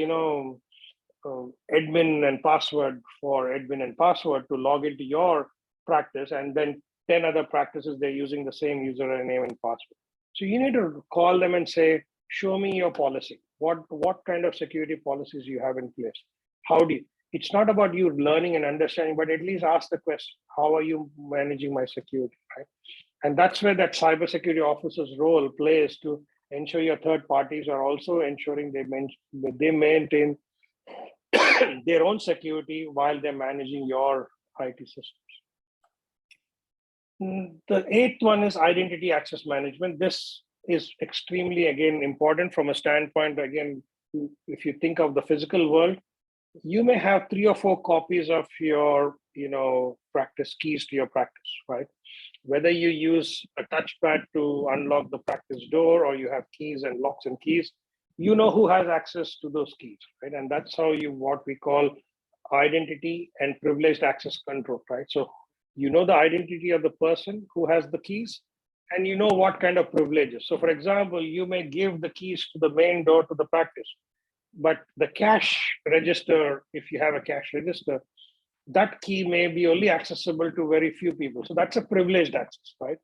admin and password for admin and password to log into your practice, and then 10 other practices, they're using the same username and password. So you need to call them and say, "Show me your policy. What kind of security policies you have in place? How do you?" It's not about you learning and understanding, but at least ask the question, how are you managing my security, right? And that's where that cybersecurity officer's role plays, to ensure your third parties are also ensuring they maintain their own security while they're managing your IT systems. The eighth one is identity access management. This is extremely, again, important from a standpoint, again, if you think of the physical world, you may have 3 or 4 copies of your, practice keys to your practice, right? Whether you use a touchpad to unlock the practice door, or you have keys and locks and keys, who has access to those keys, right? And that's how what we call identity and privileged access control, right? So the identity of the person who has the keys, and what kind of privileges. So for example, you may give the keys to the main door to the practice, but the cash register, if you have a cash register, that key may be only accessible to very few people. So that's a privileged access, right?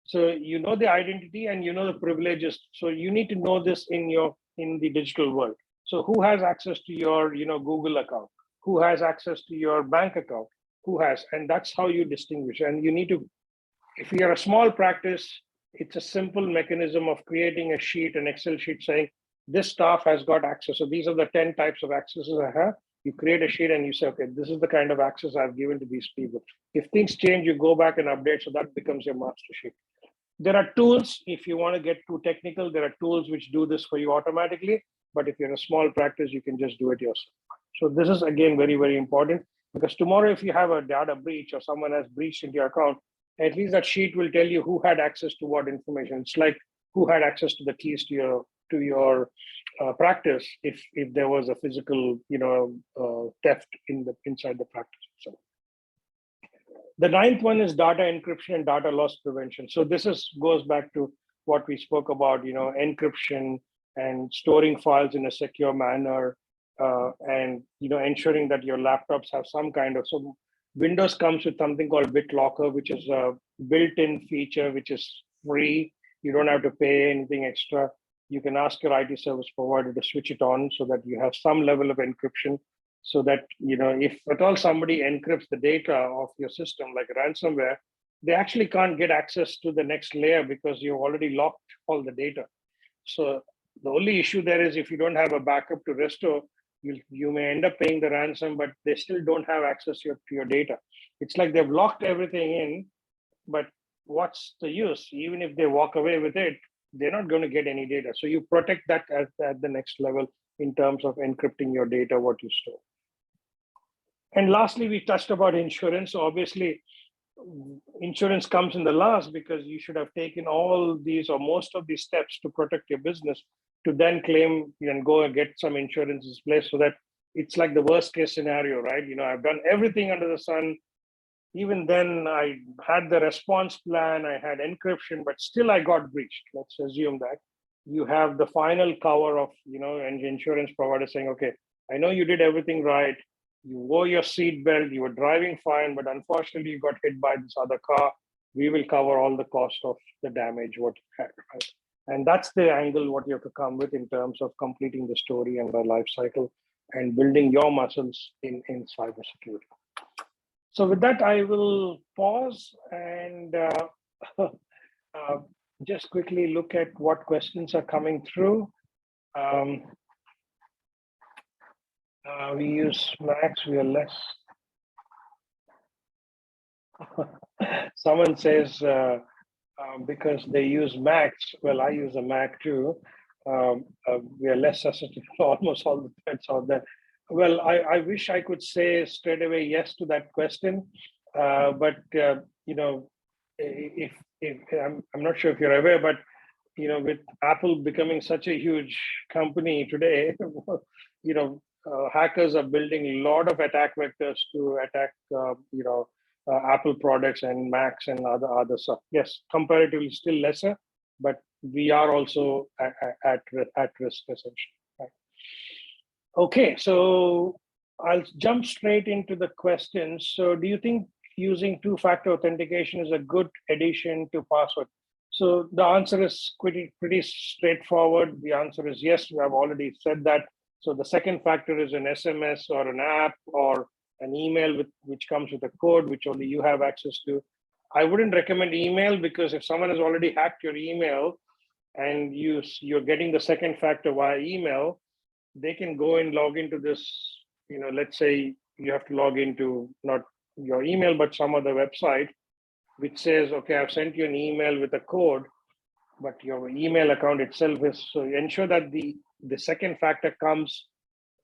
So the identity and the privileges. So you need to know this in the digital world. So who has access to your Google account? Who has access to your bank account? Who has? And that's how you distinguish. And you need to, if you're a small practice, it's a simple mechanism of creating a sheet, an Excel sheet, saying this staff has got access. So these are the 10 types of accesses I have. You create a sheet and you say, okay, this is the kind of access I've given to these people. If things change, you go back and update. So that becomes your master sheet. There are tools, if you want to get too technical, there are tools which do this for you automatically. But if you're a small practice, you can just do it yourself. So this is, again, very, very important, because tomorrow, if you have a data breach or someone has breached into your account, at least that sheet will tell you who had access to what information. It's like who had access to the keys to your practice if there was a physical theft inside the practice. So the ninth one is data encryption and data loss prevention. So this goes back to what we spoke about, encryption and storing files in a secure manner, and ensuring that your laptops have some kind of, so Windows comes with something called BitLocker, which is a built-in feature which is free. You don't have to pay anything extra. You can ask your IT service provider to switch it on so that you have some level of encryption, so that if at all somebody encrypts the data of your system like ransomware, they actually can't get access to the next layer because you've already locked all the data. So the only issue there is if you don't have a backup to restore, you may end up paying the ransom, but they still don't have access to your data. It's like they've locked everything in, but what's the use? Even if they walk away with it, they're not going to get any data. So you protect that at the next level in terms of encrypting your data, what you store. And lastly, we touched about insurance. So obviously, insurance comes in the last because you should have taken all these or most of these steps to protect your business to then claim and go and get some insurance in place, so that it's like the worst case scenario, right? I've done everything under the sun. Even then, I had the response plan, I had encryption, but still I got breached. Let's assume that you have the final cover of, an insurance provider saying, okay, I know you did everything right. You wore your seatbelt, you were driving fine, but unfortunately you got hit by this other car. We will cover all the cost of the damage what you had, right? And that's the angle what you have to come with in terms of completing the story and the life cycle and building your muscles in cybersecurity. So with that, I will pause and just quickly look at what questions are coming through. We use Macs, we are less. Someone says, because they use Macs, well, I use a Mac too. We are less susceptible to almost all the threats out there. Well, I wish I could say straight away yes to that question, but if I'm not sure if you're aware, but with Apple becoming such a huge company today, hackers are building a lot of attack vectors to attack Apple products and Macs and other stuff. Yes, comparatively still lesser, but we are also at risk essentially. Right? Okay, so I'll jump straight into the questions. So do you think using two-factor authentication is a good addition to password? So the answer is pretty straightforward. The answer is yes. We have already said that. So the second factor is an SMS or an app or an email which comes with a code which only you have access to. I wouldn't recommend email, because if someone has already hacked your email and you're getting the second factor via email, they can go and log into this. Let's say you have to log into not your email but some other website which says, okay, I've sent you an email with a code, but your email account itself is, so ensure that the second factor comes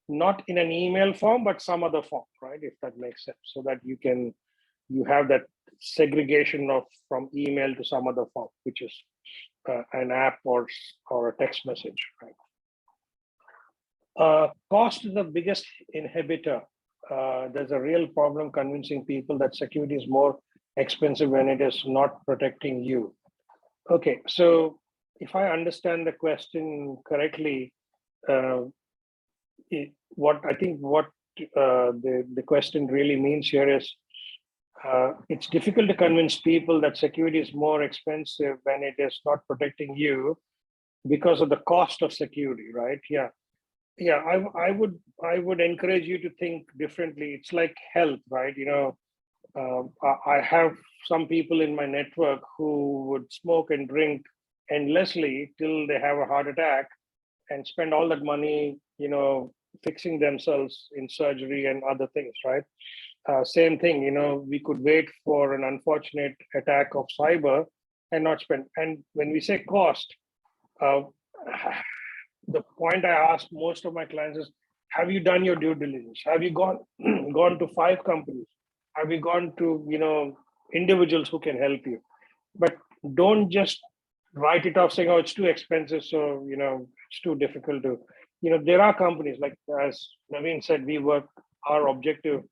not in an email form, but some other form, right? If that makes sense, so that you have that segregation from email to some other form, which is an app or a text message, right? Cost is the biggest inhibitor. There's a real problem convincing people that security is more expensive when it is not protecting you. Okay, so if I understand the question correctly, what the question really means here is, it's difficult to convince people that security is more expensive when it is not protecting you because of the cost of security, right? Yeah. I would encourage you to think differently. It's like health, right? I have some people in my network who would smoke and drink endlessly till they have a heart attack and spend all that money, fixing themselves in surgery and other things, right? Same thing, we could wait for an unfortunate attack of cyber and not spend. And when we say cost, the point I ask most of my clients is, have you done your due diligence? Have you gone to 5 companies? Have you gone to individuals who can help you? But don't just write it off saying, oh, it's too expensive, so it's too difficult to. There are companies, like as Naveen said, our objective.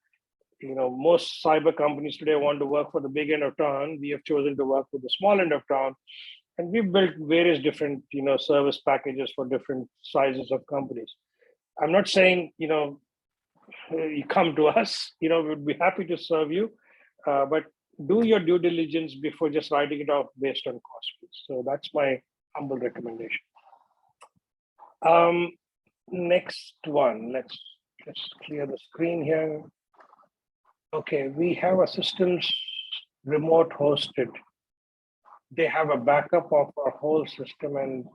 Most cyber companies today want to work for the big end of town. We have chosen to work with the small end of town, and we've built various different service packages for different sizes of companies. I'm not saying, you come to us, we'd be happy to serve you, but do your due diligence before just writing it off based on cost. So that's my humble recommendation. Next one, let's just clear the screen here. Okay, we have a systems remote hosted. They have a backup of our whole system, and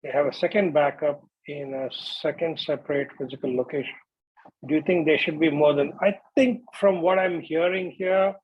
they have a second backup in a second separate physical location. Do you think there should be more than? I think from what I'm hearing here,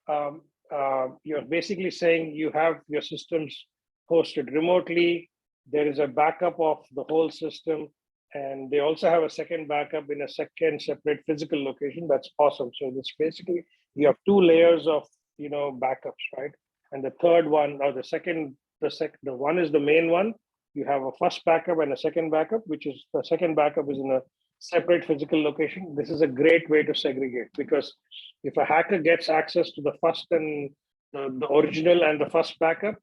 you're basically saying you have your systems hosted remotely. There is a backup of the whole system, and they also have a second backup in a second separate physical location. That's awesome. So this basically, you have two layers of backups, right? And the third one, or the one is the main one. You have a first backup and a second backup, which is the second backup is in a separate physical location. This is a great way to segregate, because if a hacker gets access to the first and the original and the first backup,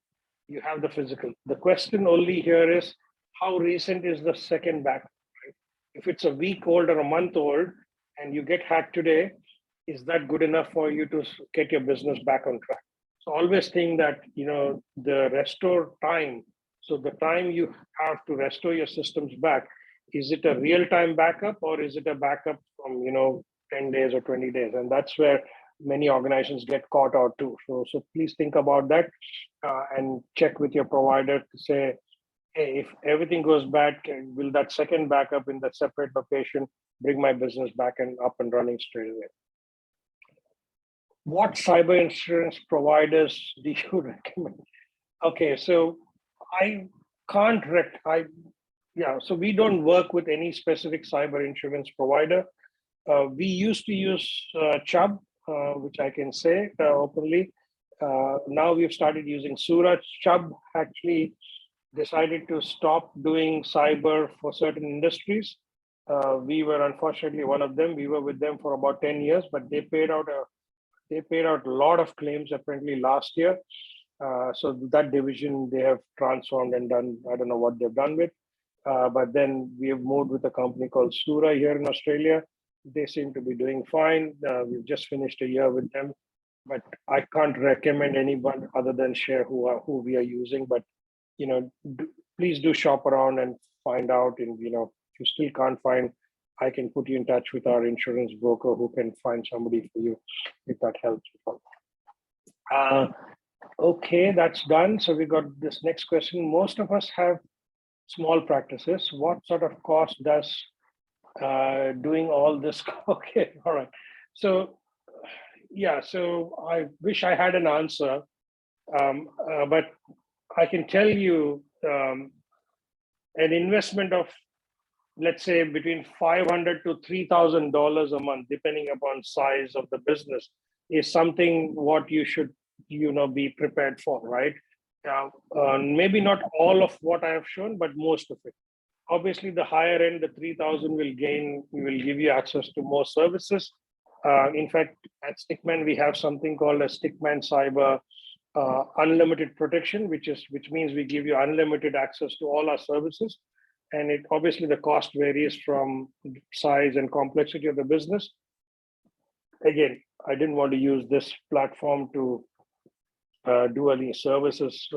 you have the physical. The question only here is, how recent is the second backup? Right? If it's a week old or a month old and you get hacked today, is that good enough for you to get your business back on track? So always think that the restore time. So the time you have to restore your systems back, is it a real-time backup or is it a backup from 10 days or 20 days? And that's where many organizations get caught out too. So please think about that and check with your provider to say, hey, if everything goes bad, will that second backup in that separate location bring my business back and up and running straight away? What cyber insurance providers do you recommend? Okay, so I can't so we don't work with any specific cyber insurance provider. We used to use Chubb, which I can say openly. Now we've started using Sura. Chubb actually decided to stop doing cyber for certain industries. We were unfortunately one of them. We were with them for about 10 years, but they paid out a lot of claims apparently last year. So that division they have transformed and done, I don't know what they've done with. But then we have moved with a company called Sura here in Australia. They seem to be doing fine. We've just finished a year with them, but I can't recommend anyone other than share who we are using. But please do shop around and find out. And if you still can't find, I can put you in touch with our insurance broker who can find somebody for you if that helps. Okay, that's done. So we got this next question. Most of us have small practices. What sort of cost does doing all this? Okay, all right. So yeah, so I wish I had an answer, but I can tell you an investment of, let's say, between $500 to $3,000 a month, depending upon size of the business, is something what you should be prepared for, right? Maybe not all of what I have shown, but most of it. Obviously, the higher end, the 3,000 will give you access to more services. In fact, at Stickman, we have something called a StickmanCyber unlimited protection, which means we give you unlimited access to all our services. And it obviously the cost varies from size and complexity of the business. Again, I didn't want to use this platform to do any services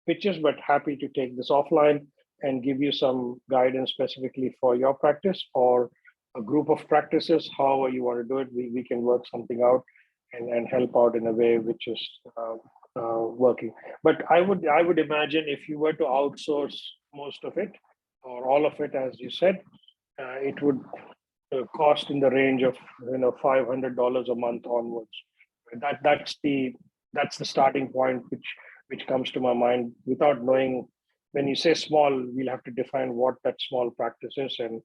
pitches, but happy to take this offline and give you some guidance specifically for your practice or a group of practices. However you want to do it, we can work something out and help out in a way which is working. But I would imagine if you were to outsource most of it or all of it, as you said, it would cost in the range of $500 a month onwards. That's the starting point which comes to my mind without knowing. When you say small, we'll have to define what that small practice is and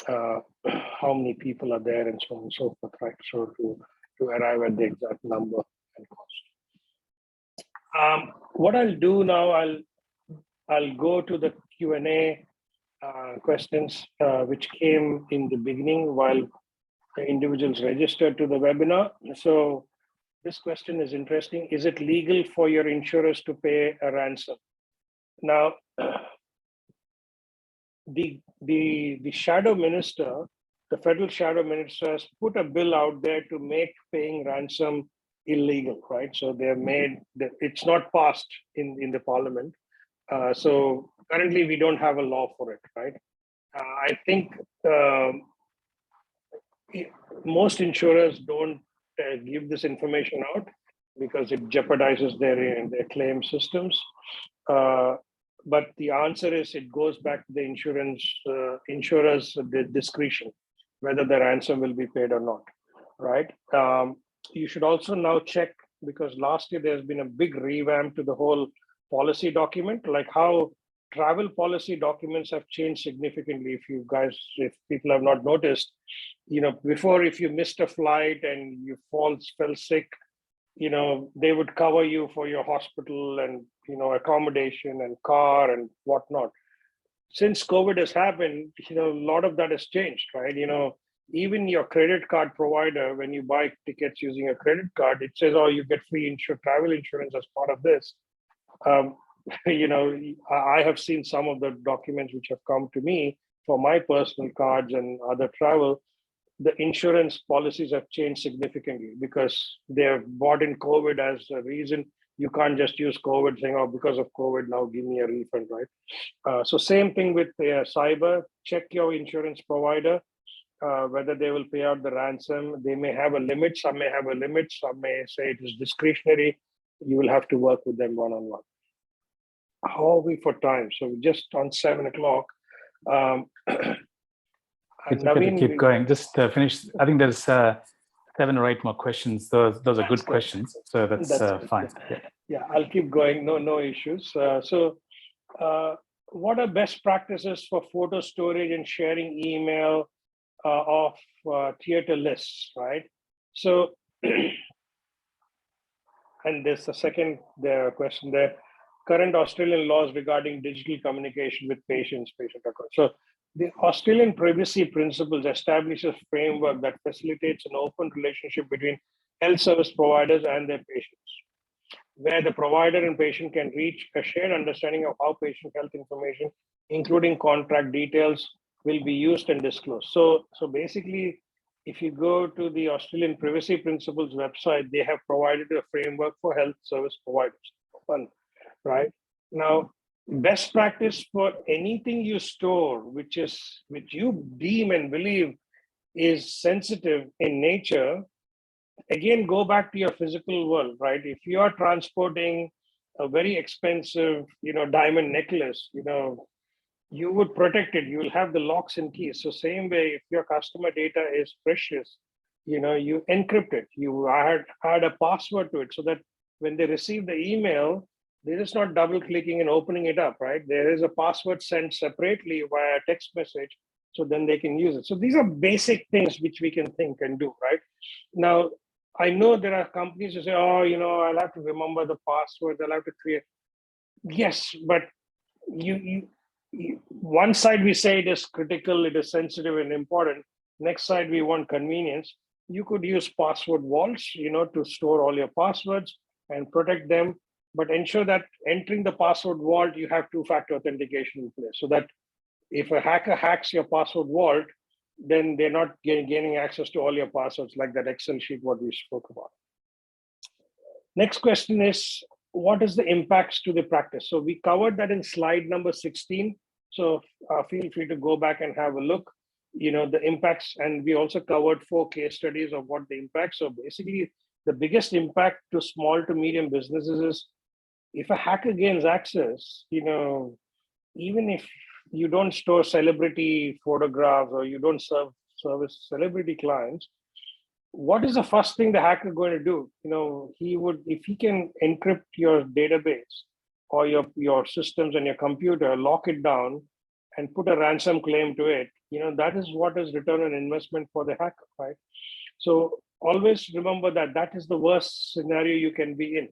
how many people are there and so on and so forth, right? So to arrive at the exact number and cost. What I'll do now, I'll go to the Q&A questions which came in the beginning while the individuals registered to the webinar. So this question is interesting. Is it legal for your insurers to pay a ransom? Now, the shadow minister, the federal shadow minister, has put a bill out there to make paying ransom illegal, right? So they've made it's not passed in the parliament. So currently we don't have a law for it, right? I think most insurers don't give this information out because it jeopardizes their claim systems. But the answer is it goes back to the insurer's discretion, whether the ransom will be paid or not, right? You should also now check, because last year there's been a big revamp to the whole policy document, like how travel policy documents have changed significantly. If people have not noticed, before, if you missed a flight and you fell sick, they would cover you for your hospital and, accommodation and car and whatnot. Since COVID has happened, a lot of that has changed, right? Even your credit card provider, when you buy tickets using a credit card, it says, oh, you get free travel insurance as part of this. I have seen some of the documents which have come to me for my personal cards and other travel. The insurance policies have changed significantly because they have brought in COVID as a reason. You can't just use COVID saying, oh, because of COVID, now give me a refund, right? So same thing with cyber. Check your insurance provider, whether they will pay out the ransom. They may have a limit. Some may have a limit. Some may say it is discretionary. You will have to work with them one-on-one. How are we for time? So we're just on 7 o'clock. Naveen, keep going. Just finish. I think there's 7 or 8 more questions. Those are good questions. So that's fine. Yeah, I'll keep going. No issues. What are best practices for photo storage and sharing email of theater lists, right? So, and there's the second question there. Current Australian laws regarding digital communication with patient records. So the Australian privacy principles establish a framework that facilitates an open relationship between health service providers and their patients, where the provider and patient can reach a shared understanding of how patient health information, including contract details, will be used and disclosed. So basically, if you go to the Australian Privacy Principles website, they have provided a framework for health service providers. Right now, best practice for anything you store, which you deem and believe is sensitive in nature, again, go back to your physical world, right? If you are transporting a very expensive, diamond necklace, you would protect it. You will have the locks and keys. So same way, if your customer data is precious, you encrypt it. You add a password to it so that when they receive the email, they're just not double clicking and opening it up, right? There is a password sent separately via text message, so then they can use it. So these are basic things which we can think and do, right? Now, I know there are companies who say, oh, I'll have to remember the password, I'll have to create. Yes, but you one side we say it is critical, it is sensitive and important. Next side, we want convenience. You could use password vaults, to store all your passwords and protect them. But ensure that entering the password vault, you have two-factor authentication in place, so that if a hacker hacks your password vault, then they're not gaining access to all your passwords, like that Excel sheet what we spoke about. Next question is, what is the impacts to the practice? So we covered that in slide number 16. So feel free to go back and have a look, the impacts. And we also covered 4 case studies of what the impacts. So basically, the biggest impact to small to medium businesses is, if a hacker gains access, even if you don't store celebrity photographs or you don't service celebrity clients, what is the first thing the hacker going to do? If he can encrypt your database or your systems and your computer, lock it down and put a ransom claim to it, that is what is return on investment for the hacker, right? So always remember that is the worst scenario you can be in.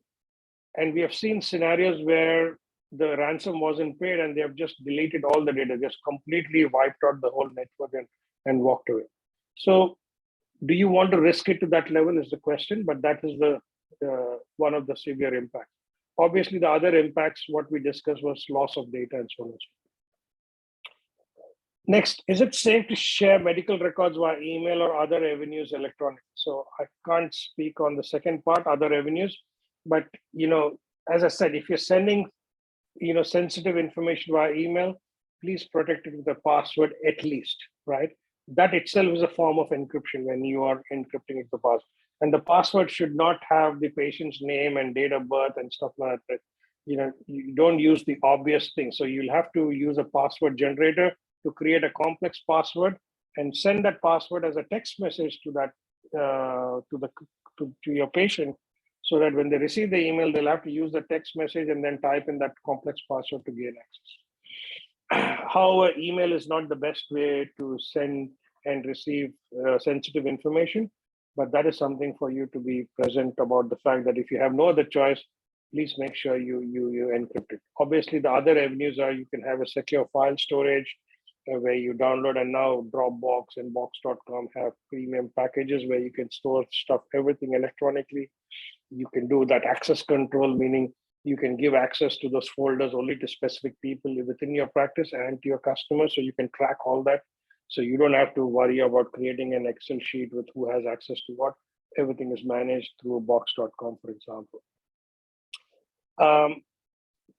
And we have seen scenarios where the ransom wasn't paid and they have just deleted all the data, just completely wiped out the whole network and walked away. So do you want to risk it to that level is the question, but that is the one of the severe impacts. Obviously, the other impacts, what we discussed was loss of data and so on. Next, is it safe to share medical records via email or other avenues electronically? So I can't speak on the second part, other avenues, but as I said, if you're sending sensitive information via email, please protect it with a password at least, right? That itself is a form of encryption when you are encrypting it the password. And the password should not have the patient's name and date of birth and stuff like that. You don't use the obvious thing. So you'll have to use a password generator to create a complex password and send that password as a text message to that to your patient, so that when they receive the email, they'll have to use the text message and then type in that complex password to gain access. However, email is not the best way to send and receive sensitive information, but that is something for you to be present about the fact that if you have no other choice, please make sure you encrypt it. Obviously, the other avenues are you can have a secure file storage where you download, and now Dropbox and Box.com have premium packages where you can store stuff, everything electronically. You can do that access control, meaning you can give access to those folders only to specific people within your practice and to your customers, so you can track all that. So you don't have to worry about creating an Excel sheet with who has access to what. Everything is managed through Box.com, for example.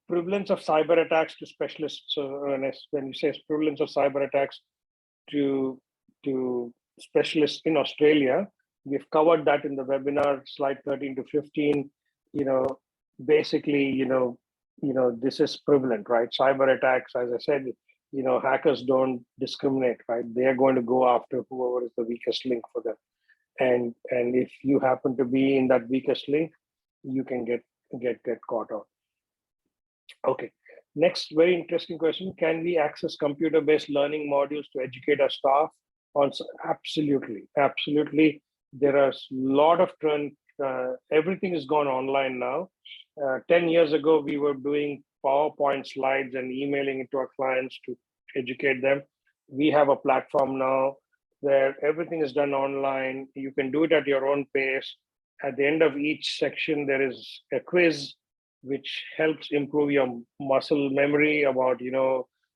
Prevalence of cyber attacks to specialists. So when you say prevalence of cyber attacks to specialists in Australia, we've covered that in the webinar, slide 13 to 15. Basically, this is prevalent, right? Cyber attacks, as I said, hackers don't discriminate, right? They are going to go after whoever is the weakest link for them. And if you happen to be in that weakest link, you can get caught out. Okay, next very interesting question. Can we access computer-based learning modules to educate our staff? Absolutely, absolutely. There are a lot of trend. Everything has gone online now. 10 years ago, we were doing PowerPoint slides and emailing it to our clients to educate them. We have a platform now where everything is done online. You can do it at your own pace. At the end of each section, there is a quiz which helps improve your muscle memory about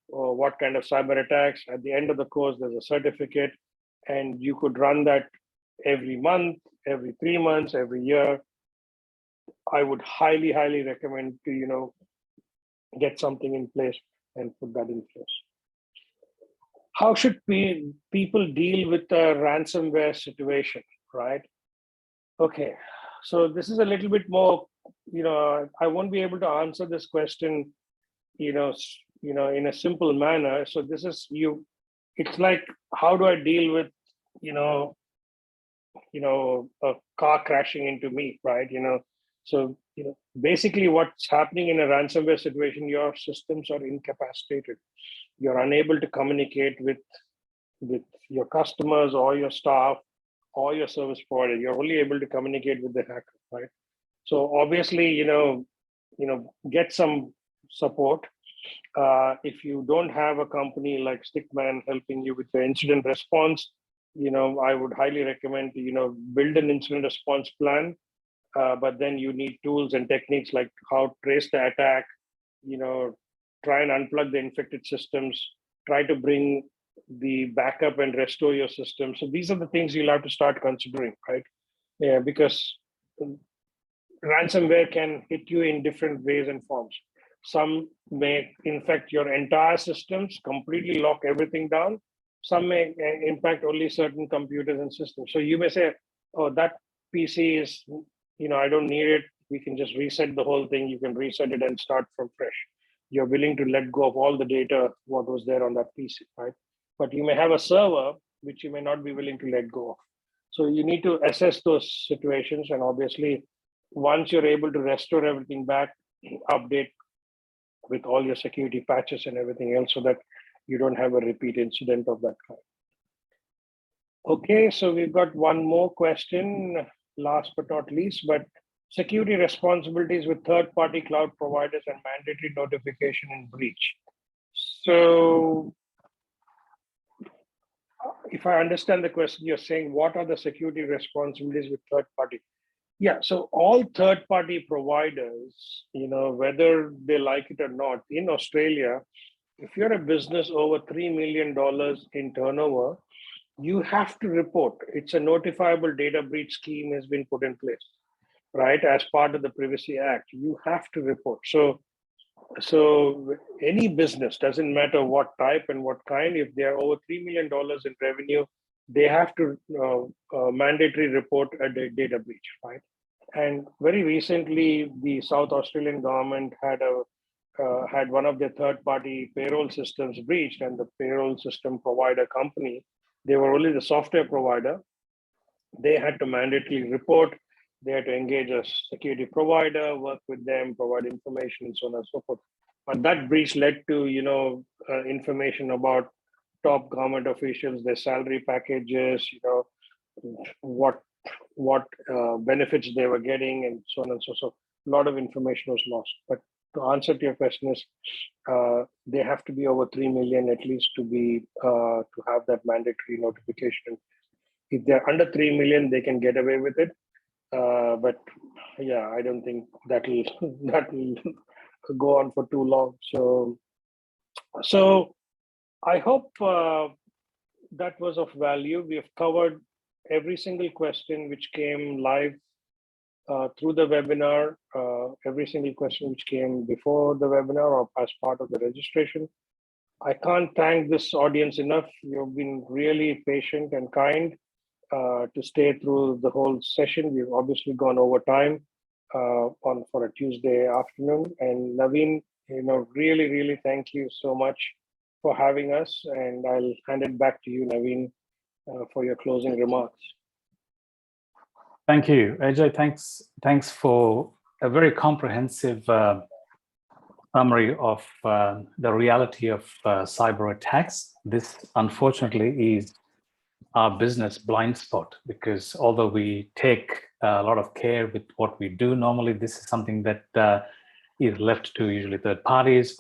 what kind of cyber attacks. At the end of the course, there's a certificate, and you could run that every month, every 3 months, every year. I would highly recommend to get something in place and put that in place. How should people deal with the ransomware situation, right? Okay, so this is a little bit more, I won't be able to answer this question, in a simple manner. So this is it's like, how do I deal with, a car crashing into me, right? So, basically what's happening in a ransomware situation, your systems are incapacitated. You're unable to communicate with your customers or your staff or your service provider. You're only able to communicate with the hacker, right? So obviously, get some support. If you don't have a company like Stickman helping you with the incident response, I would highly recommend to, build an incident response plan. But then you need tools and techniques like how to trace the attack, try and unplug the infected systems, try to bring the backup and restore your system. So these are the things you'll have to start considering, right? Yeah, because ransomware can hit you in different ways and forms. Some may infect your entire systems, completely lock everything down. Some may impact only certain computers and systems. So you may say, oh, that PC is, I don't need it. We can just reset the whole thing. You can reset it and start from fresh. You're willing to let go of all the data, what was there on that PC, right? But you may have a server which you may not be willing to let go of. So you need to assess those situations. And obviously, once you're able to restore everything back, update with all your security patches and everything else so that you don't have a repeat incident of that kind. Okay, so we've got one more question, last but not least, but security responsibilities with third-party cloud providers and mandatory notification in breach. So if I understand the question, you're saying, what are the security responsibilities with third-party? Yeah, so all third-party providers, whether they like it or not, in Australia, if you're a business over $3 million in turnover, you have to report. It's a notifiable data breach scheme has been put in place, right? As part of the Privacy Act, you have to report. So any business, doesn't matter what type and what kind, if they are over $3 million in revenue, they have to mandatory report a data breach, right? And very recently, the South Australian government had one of their third-party payroll systems breached, and the payroll system provider company, they were only the software provider. They had to mandatorily report. They had to engage a security provider, work with them, provide information, and so on and so forth. But that breach led to, information about top government officials, their salary packages, what benefits they were getting, and so on and so forth. A lot of information was lost. But to answer to your question is, they have to be over 3 million at least to be to have that mandatory notification. If they're under 3 million, they can get away with it. But yeah, I don't think that will go on for too long. So I hope that was of value. We have covered every single question which came live through the webinar, every single question which came before the webinar or as part of the registration. I can't thank this audience enough. You've been really patient and kind to stay through the whole session. We've obviously gone over time for a Tuesday afternoon. And Naveen, really, really thank you so much for having us. And I'll hand it back to you, Naveen, for your closing remarks. Thank you, Ajay. Thanks for a very comprehensive summary of the reality of cyber attacks. This, unfortunately, is our business blind spot, because although we take a lot of care with what we do, normally this is something that is left to usually third parties,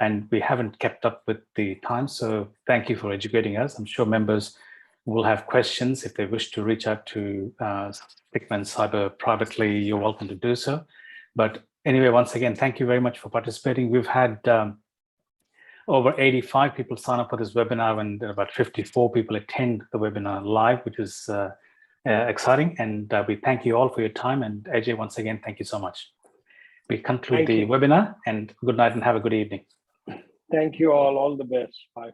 and we haven't kept up with the time. So thank you for educating us. I'm sure members will have questions. If they wish to reach out to StickmanCyber privately, you're welcome to do so. But anyway, once again, thank you very much for participating. We've had over 85 people sign up for this webinar, and about 54 people attend the webinar live, which is exciting. And we thank you all for your time. And Ajay, once again, thank you so much. We conclude the webinar, and good night and have a good evening. Thank you all. All the best. Bye.